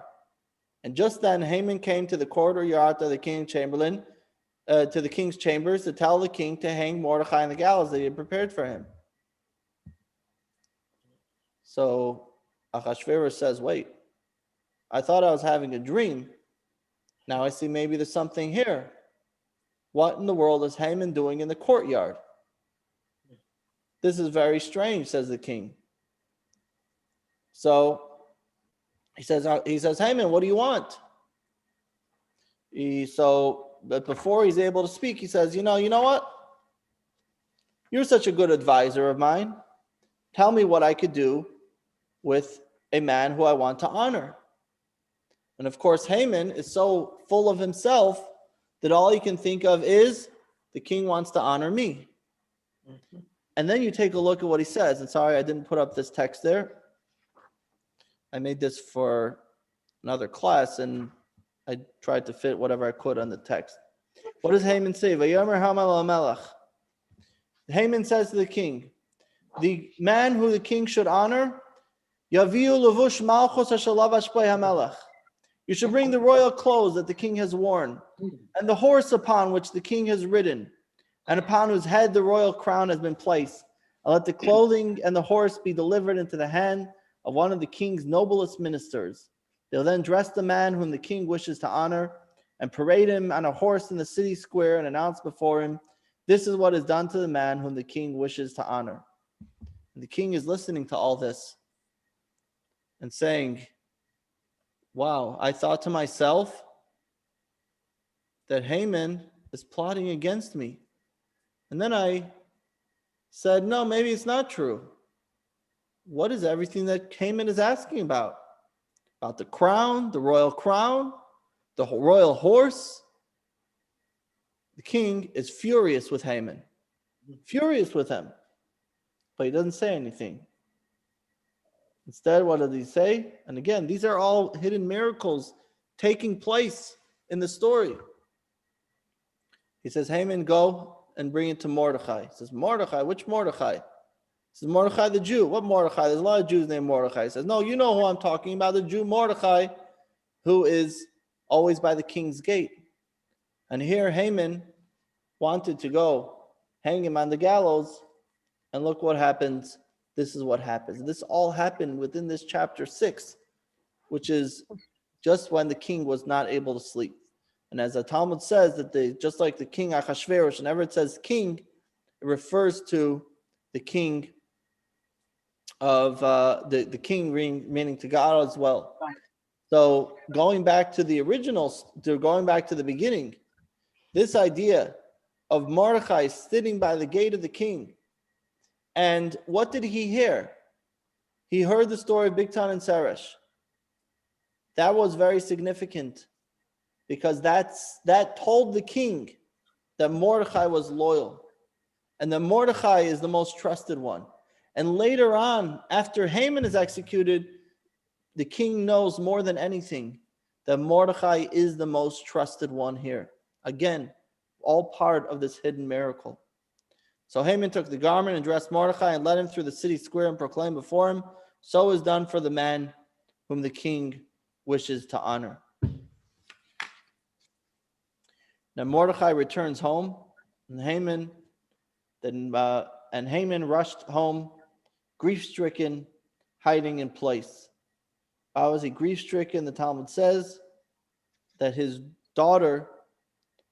And just then Haman came to the courtyard of the king's chamberlain, to the king's chambers, to tell the king to hang Mordechai in the gallows that he had prepared for him. So Achashverosh says, wait, I thought I was having a dream. Now I see maybe there's something here. What in the world is Haman doing in the courtyard? This is very strange, says the king. So he says, Haman, what do you want? But before he's able to speak, he says, you know what? You're such a good advisor of mine. Tell me what I could do with a man who I want to honor. And of course, Haman is so full of himself that all he can think of is the king wants to honor me. Mm-hmm. And then you take a look at what he says. And sorry, I didn't put up this text there. I made this for another class, and I tried to fit whatever I could on the text. What does Haman say? Vayomer Haman al-Melech. Haman says to the king, the man who the king should honor, Yaviu levush malchus hashalav ashpei hamelech. You should bring the royal clothes that the king has worn, and the horse upon which the king has ridden, and upon whose head the royal crown has been placed. And let the clothing and the horse be delivered into the hand of one of the king's noblest ministers. They'll then dress the man whom the king wishes to honor, and parade him on a horse in the city square, and announce before him, this is what is done to the man whom the king wishes to honor. And the king is listening to all this and saying, wow, I thought to myself that Haman is plotting against me. And then I said, no, maybe it's not true. What is everything that Haman is asking about? About the crown, the royal crown, the royal horse? The king is furious with Haman. Furious with him. But he doesn't say anything. Instead, what does he say? And again, these are all hidden miracles taking place in the story. He says, Haman, go and bring it to Mordechai. He says, Mordechai, which Mordechai? He says, Mordechai the Jew. What Mordechai? There's a lot of Jews named Mordechai. He says, no, you know who I'm talking about, the Jew Mordechai, who is always by the king's gate. And here Haman wanted to go hang him on the gallows, and look what happens. This is what happens. This all happened within this chapter 6, which is just when the king was not able to sleep. And as the Talmud says, that just like the king Achashverosh, whenever it says king, it refers to the king of the king meaning to God as well. So going back to the originals, going back to the beginning, this idea of Mordechai sitting by the gate of the king, and what did he hear? He heard the story of Bigtan and Seresh. That was very significant, because that told the king that Mordechai was loyal, and that Mordechai is the most trusted one. And later on, after Haman is executed, the king knows more than anything that Mordechai is the most trusted one here. Again, all part of this hidden miracle. So Haman took the garment and dressed Mordechai and led him through the city square and proclaimed before him, so is done for the man whom the king wishes to honor. Now Mordechai returns home, and Haman rushed home, grief-stricken, hiding in place. How was he grief-stricken? The Talmud says that his daughter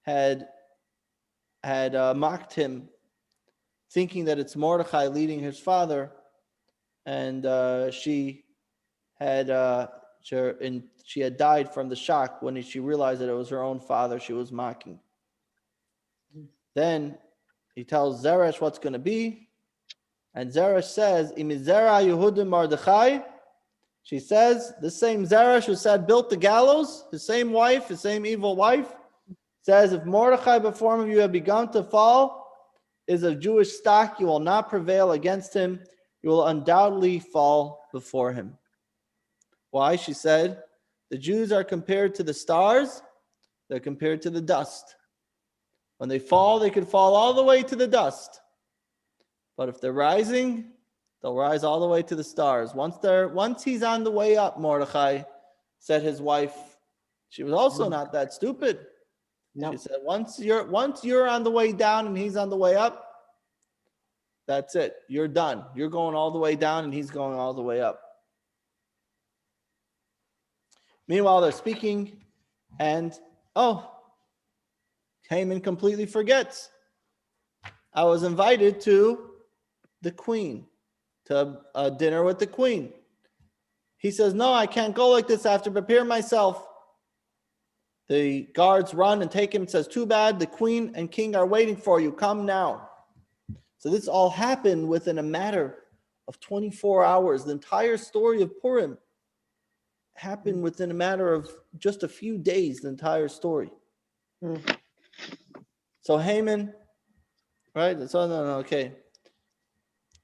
had mocked him, thinking that it's Mordechai leading his father, and she had died from the shock when she realized that it was her own father she was mocking. Then he tells Zeresh what's going to be, and Zeresh says, "Imizera Yehudim Mordechai." She says, the same Zeresh who said built the gallows, his same wife, his same evil wife, says, if Mordechai before whom you have begun to fall is of Jewish stock, you will not prevail against him. You will undoubtedly fall before him. Why? She said, the Jews are compared to the stars. They're compared to the dust. When they fall, they could fall all the way to the dust. But if they're rising, they'll rise all the way to the stars. Once he's on the way up, Mordechai, said his wife, she was also not that stupid. No. She said, once you're on the way down and he's on the way up, that's it. You're done. You're going all the way down and he's going all the way up. Meanwhile, they're speaking, and Haman completely forgets. I was invited to the queen, to a dinner with the queen. He says, no, I can't go like this. I have to prepare myself. The guards run and take him and says, too bad, the queen and king are waiting for you. Come now. So this all happened within a matter of 24 hours. The entire story of Purim happened within a matter of just a few days, the entire story. So Haman, right? So no, okay.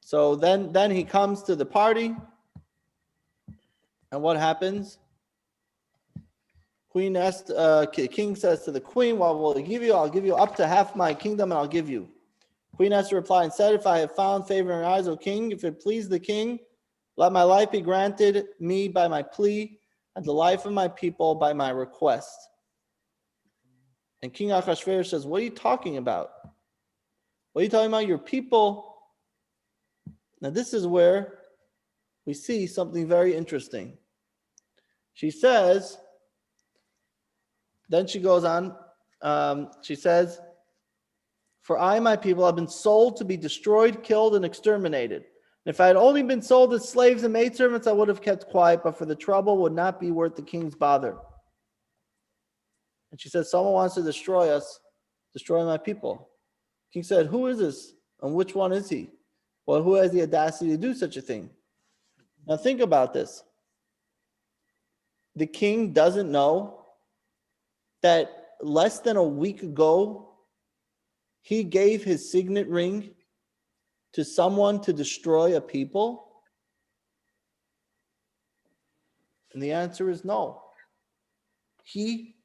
So then he comes to the party, and what happens? King says to the queen, "What will I give you? I'll give you up to half my kingdom, and I'll give you." Queen Esther replied and said, "If I have found favor in your eyes, O king, if it please the king, let my life be granted me by my plea, and the life of my people by my request." And King Achashverosh says, "What are you talking about? What are you talking about? Your people?" Now this is where we see something very interesting. She says, then she goes on, she says, "For I and my people have been sold to be destroyed, killed, and exterminated. And if I had only been sold as slaves and maidservants, I would have kept quiet, but for the trouble would not be worth the king's bother." And she said, "Someone wants to destroy us, destroy my people." King said, "Who is this? And which one is he? Well, who has the audacity to do such a thing?" Now think about this. The king doesn't know that less than a week ago, he gave his signet ring to someone to destroy a people? And the answer is no. He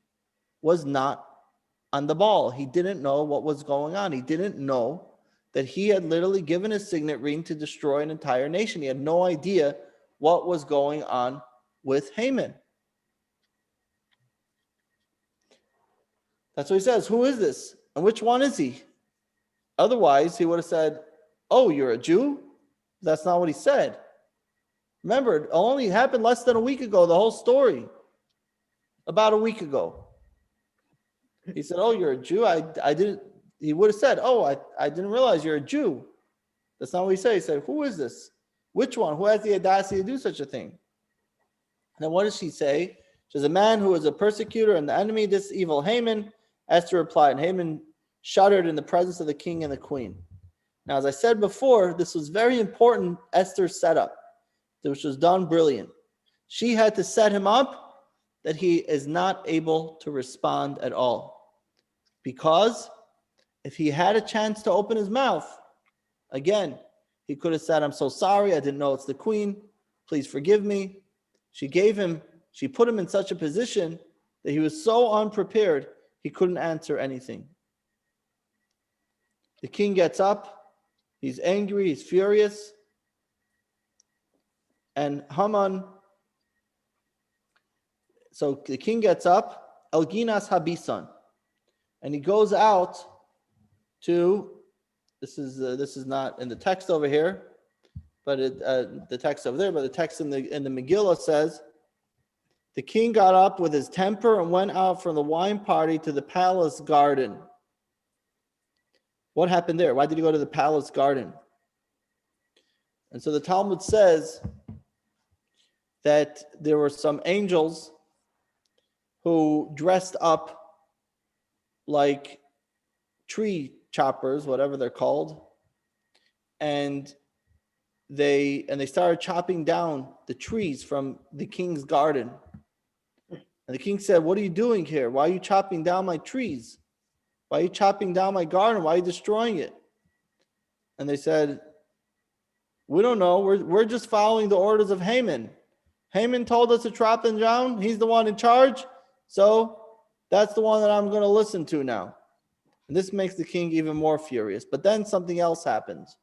was not on the ball. He didn't know what was going on. He didn't know that he had literally given his signet ring to destroy an entire nation. He had no idea what was going on with Haman. That's what he says. Who is this? And which one is he? Otherwise, he would have said, "Oh, you're a Jew?" That's not what he said. Remember, it only happened less than a week ago, the whole story. About a week ago. He said, "Oh, you're a Jew?" I didn't. He would have said, "Oh, I didn't realize you're a Jew." That's not what he said. He said, "Who is this? Which one? Who has the audacity to do such a thing?" And then what does she say? She says, "A man who is a persecutor and the enemy, this evil Haman." Esther replied, and Haman shuddered in the presence of the king and the queen. Now, as I said before, this was very important, Esther's setup, which was done brilliant. She had to set him up that he is not able to respond at all. Because if he had a chance to open his mouth, again, he could have said, "I'm so sorry, I didn't know it's the queen. Please forgive me." She put him in such a position that he was so unprepared, he couldn't answer anything. The king gets up, he's angry, he's furious, and Haman, so the king gets up, Elginas Habisan, and he goes out to, this is not in the text over here, but the text over there, but the text in the Magilla says, the king got up with his temper and went out from the wine party to the palace garden. What happened there? Why did he go to the palace garden? And so the Talmud says that there were some angels who dressed up like tree choppers, whatever they're called, and they started chopping down the trees from the king's garden. And the king said, "What are you doing here? Why are you chopping down my trees? Why are you chopping down my garden? Why are you destroying it?" And they said, "We don't know. We're just following the orders of Haman. Haman told us to chop them down. He's the one in charge. So that's the one that I'm going to listen to now." And this makes the king even more furious. But then something else happens.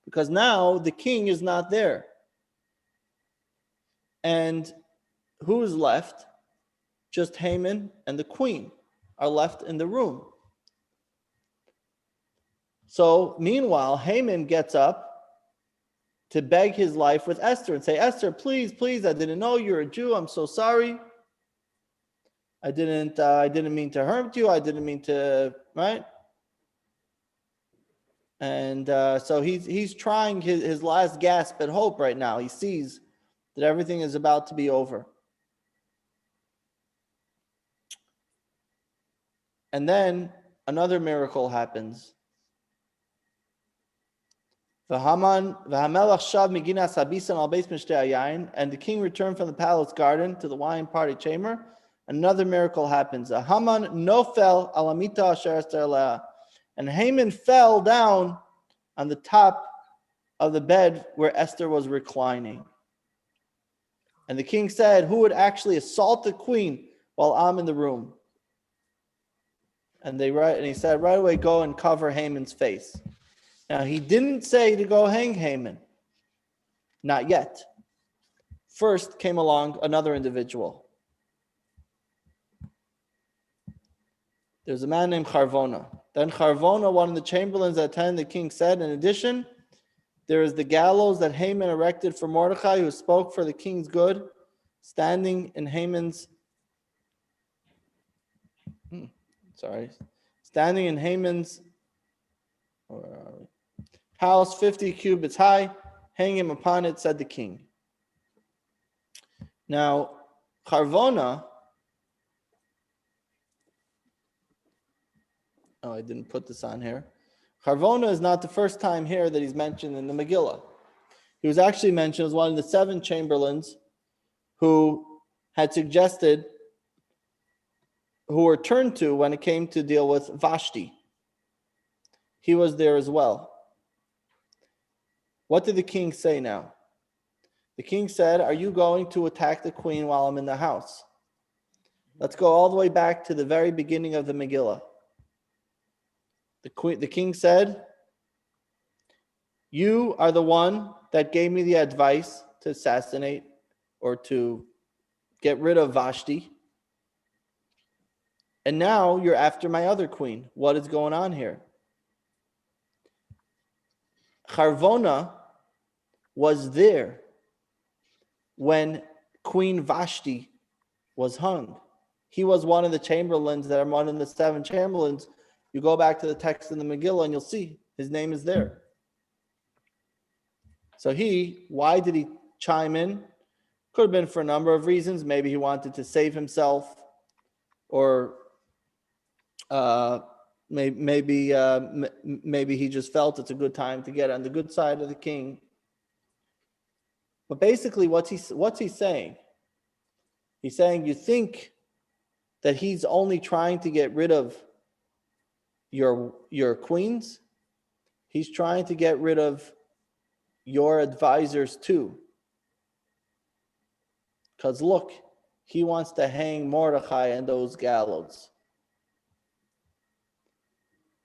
Because now the king is not there. And who is left? Just Haman and the queen are left in the room. So meanwhile, Haman gets up to beg his life with Esther and say, "Esther, please, please, I didn't know you're a Jew. I'm so sorry. I didn't mean to hurt you. I didn't mean to," right? And so he's trying his last gasp at hope right now. He sees that everything is about to be over. And then another miracle happens. And the king returned from the palace garden to the wine party chamber. Another miracle happens. Haman nofel alamita asher Esther, and Haman fell down on the top of the bed where Esther was reclining. And the king said, who would actually assault the queen while I'm in the room? And he said, right away, go and cover Haman's face. Now, he didn't say to go hang Haman. Not yet. First came along another individual. There's a man named Charvona. Then Charvona, one of the chamberlains that attended the king, said, in addition, there is the gallows that Haman erected for Mordecai, who spoke for the king's good, standing in Haman's house, 50 cubits high. Hang him upon it, said the king. Now, Charvona, I didn't put this on here. Charvona is not the first time here that he's mentioned in the Magilla. He was actually mentioned as one of the 7 chamberlains who had suggested, who were turned to when it came to deal with Vashti. He was there as well. What did the king say now? The king said, are you going to attack the queen while I'm in the house? Let's go all the way back to the very beginning of the Megillah. The king said, you are the one that gave me the advice to assassinate or to get rid of Vashti. And now you're after my other queen. What is going on here? Charvona was there when Queen Vashti was hung. He was one of the chamberlains that are one of the 7 chamberlains. You go back to the text in the Megillah and you'll see his name is there. So why did he chime in? Could have been for a number of reasons. Maybe he wanted to save himself, or maybe he just felt it's a good time to get on the good side of the king. But basically, what's he saying? He's saying, you think that he's only trying to get rid of your queens? He's trying to get rid of your advisors too. Because look, he wants to hang Mordecai and those gallows.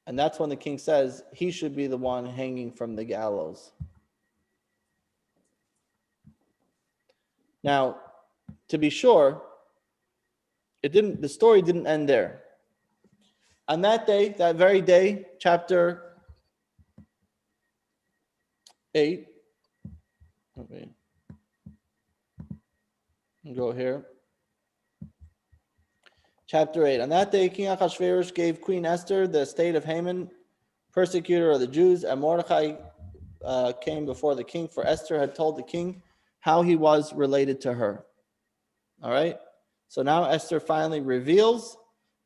And that's when the king says he should be the one hanging from the gallows. Now, to be sure, the story didn't end there. On that day, that very day, chapter 8. Okay. Go here. Chapter 8. On that day, King Achashverosh gave Queen Esther the estate of Haman, persecutor of the Jews, and Mordecai came before the king, for Esther had told the king how he was related to her. All right? So now Esther finally reveals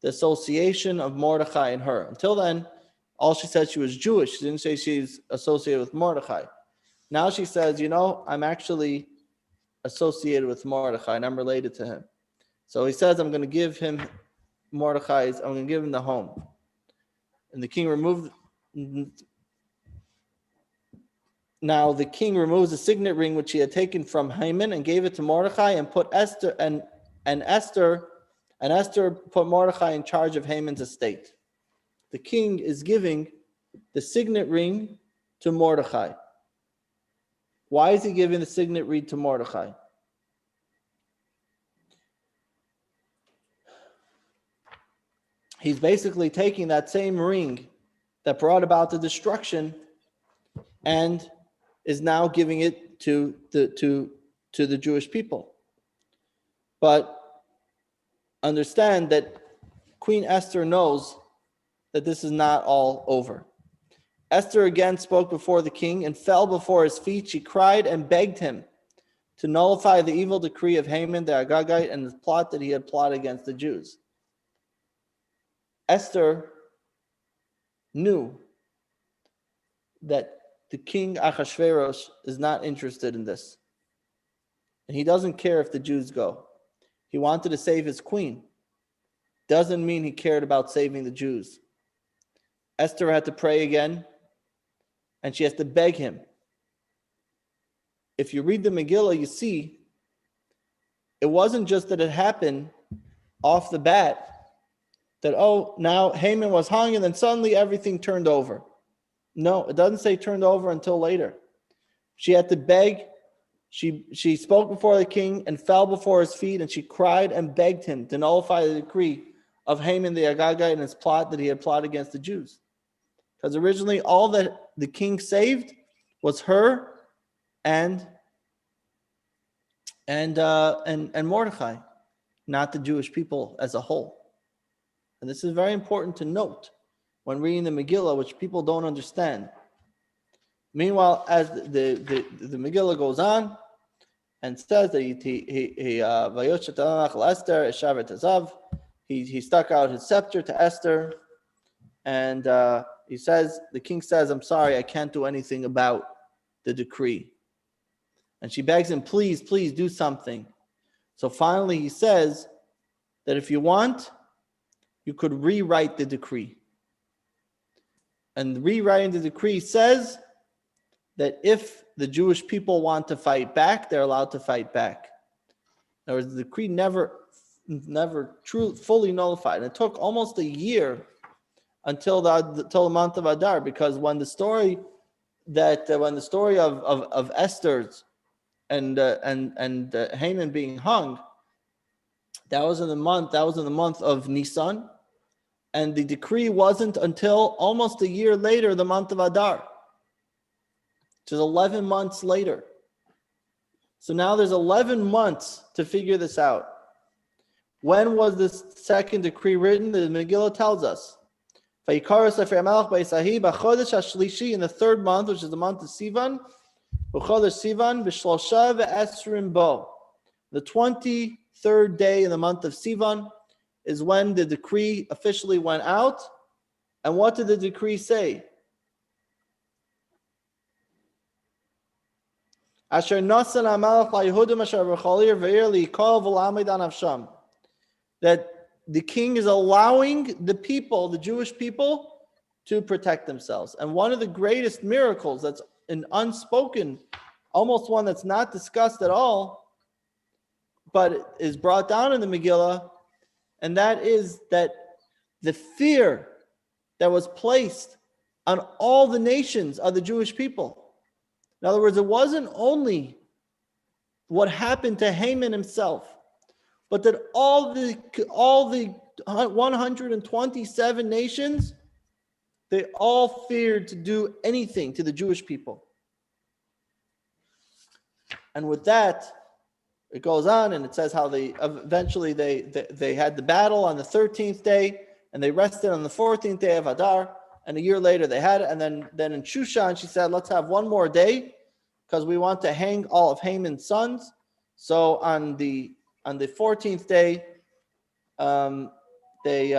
the association of Mordecai and her. Until then, all she said she was Jewish. She didn't say she's associated with Mordecai. Now she says, I'm actually associated with Mordecai and I'm related to him. So he says, I'm going to give him I'm going to give him the home. And the king removes the signet ring which he had taken from Haman and gave it to Mordecai and put Esther and Esther put Mordecai in charge of Haman's estate. The king is giving the signet ring to Mordecai. Why is he giving the signet ring to Mordecai? He's basically taking that same ring that brought about the destruction and is now giving it to the Jewish people. But understand that Queen Esther knows that this is not all over. Esther again spoke before the king and fell before his feet. She cried and begged him to nullify the evil decree of Haman the Agagite and the plot that he had plotted against the Jews. Esther knew that the king Achashverosh is not interested in this. And he doesn't care if the Jews go. He wanted to save his queen. Doesn't mean he cared about saving the Jews. Esther had to pray again, and she has to beg him if you read the Megillah, you see it wasn't just that it happened off the bat, that, oh, now Haman was hung and then suddenly everything turned over. No, it doesn't say turned over until later. She had to beg. She spoke before the king and fell before his feet, and she cried and begged him to nullify the decree of Haman the Agagite and his plot that he had plotted against the Jews. Because originally all that the king saved was her and Mordechai, not the Jewish people as a whole. And this is very important to note when reading the Megillah, which people don't understand. Meanwhile, as the Megillah goes on and says that he stuck out his scepter to Esther, and he says, the king says, I'm sorry, I can't do anything about the decree. And she begs him, please, please do something. So finally he says that if you want, you could rewrite the decree. And rewriting the decree says that if the Jewish people want to fight back, they're allowed to fight back. In other words, the decree never truly fully nullified. And it took almost a year until the month of Adar, because when the story of Esther's and Haman being hung, that was in the month of Nisan, and the decree wasn't until almost a year later, the month of Adar, which is 11 months later. So now there's 11 months to figure this out. When was this second decree written? The Megillah tells us. In the third month, which is the month of Sivan, the 23rd day in the month of Sivan is when the decree officially went out. And what did the decree say? That the king is allowing the people, the Jewish people, to protect themselves. And one of the greatest miracles that's an unspoken, almost one that's not discussed at all, but is brought down in the Megillah, and that is that the fear that was placed on all the nations of the Jewish people. In other words, it wasn't only what happened to Haman himself, but that all the 127 nations, they all feared to do anything to the Jewish people. And with that, it goes on and it says how they eventually they had the battle on the 13th day, and they rested on the 14th day of Adar, and a year later they had it. And then in Shushan, she said, let's have one more day because we want to hang all of Haman's sons. So on the 14th day, they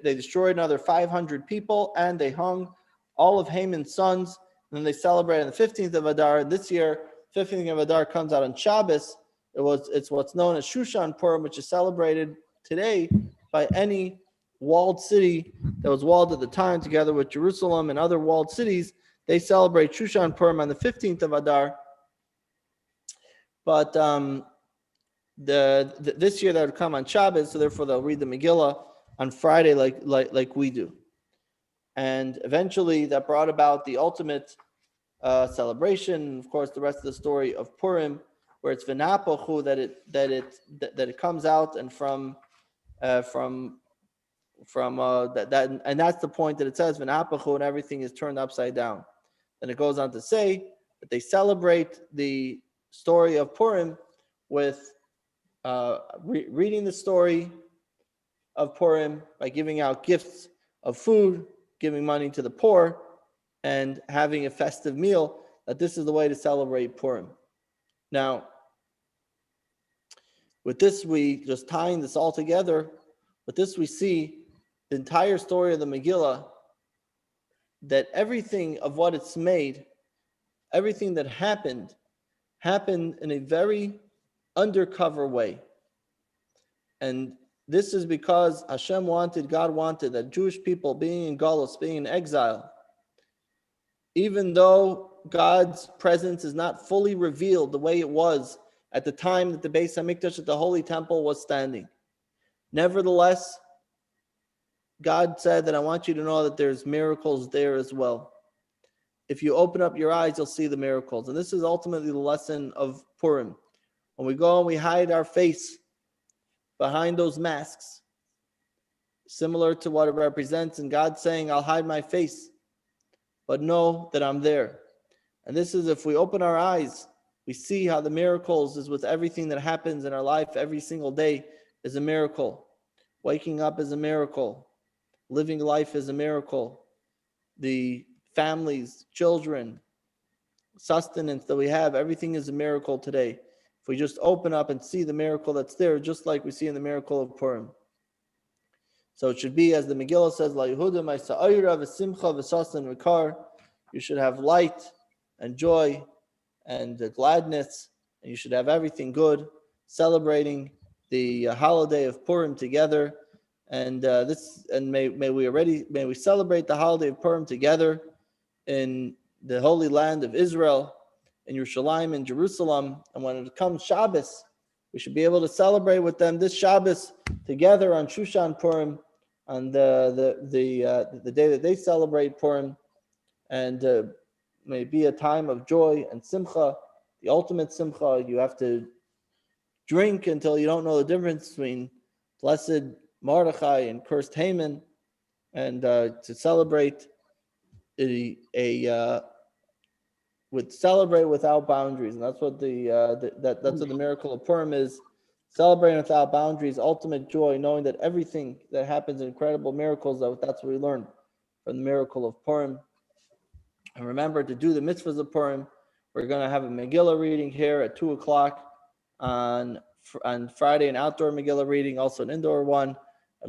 destroyed another 500 people, and they hung all of Haman's sons. And then they celebrated on the 15th of Adar. And this year, 15th of Adar comes out on Shabbos. It's what's known as Shushan Purim, which is celebrated today by any walled city that was walled at the time, together with Jerusalem and other walled cities. They celebrate Shushan Purim on the 15th of Adar. But this year that would come on Shabbos, so therefore they'll read the Megillah on Friday like we do. And eventually that brought about the ultimate celebration. Of course, the rest of the story of Purim, where it's v'napochu, that it comes out, and from that, and that's the point that it says v'napochu, and everything is turned upside down. Then it goes on to say that they celebrate the story of Purim with reading the story of Purim by giving out gifts of food, giving money to the poor, and having a festive meal. That this is the way to celebrate Purim. Now, with this, we just tying this all together. With this, we see the entire story of the Megillah, that everything of what it's made, everything that happened in a very undercover way. And this is because God wanted that Jewish people being in Galus, being in exile, even though God's presence is not fully revealed the way it was at the time that the Beis Hamikdash at the Holy Temple was standing. Nevertheless, God said that I want you to know that there's miracles there as well. If you open up your eyes, you'll see the miracles. And this is ultimately the lesson of Purim. When we go and we hide our face behind those masks, similar to what it represents, and God saying, I'll hide my face, but know that I'm there. And this is if we open our eyes, we see how the miracles is with everything that happens in our life every single day is a miracle. Waking up is a miracle. Living life is a miracle. The families, children, sustenance that we have, everything is a miracle today. If we just open up and see the miracle that's there, just like we see in the miracle of Purim. So it should be, as the Magilla says, La Yehuda Ma'asa'ira v'simcha v'sasan v'kar. You should have light and joy and gladness, and you should have everything good, celebrating the holiday of Purim together. And may we celebrate the holiday of Purim together in the Holy Land of Israel, in Yerushalayim, in Jerusalem. And when it comes Shabbos, we should be able to celebrate with them this Shabbos together on Shushan Purim, on the day that they celebrate Purim, and may be a time of joy and simcha, the ultimate simcha. You have to drink until you don't know the difference between blessed Mordechai and cursed Haman, and to celebrate celebrate without boundaries, and that's what that's what the miracle of Purim is. Celebrating without boundaries, ultimate joy, knowing that everything that happens, incredible miracles. That's what we learn from the miracle of Purim. And remember to do the mitzvahs of Purim. We're going to have a Magilla reading here at 2:00 on Friday, an outdoor Magilla reading, also an indoor one.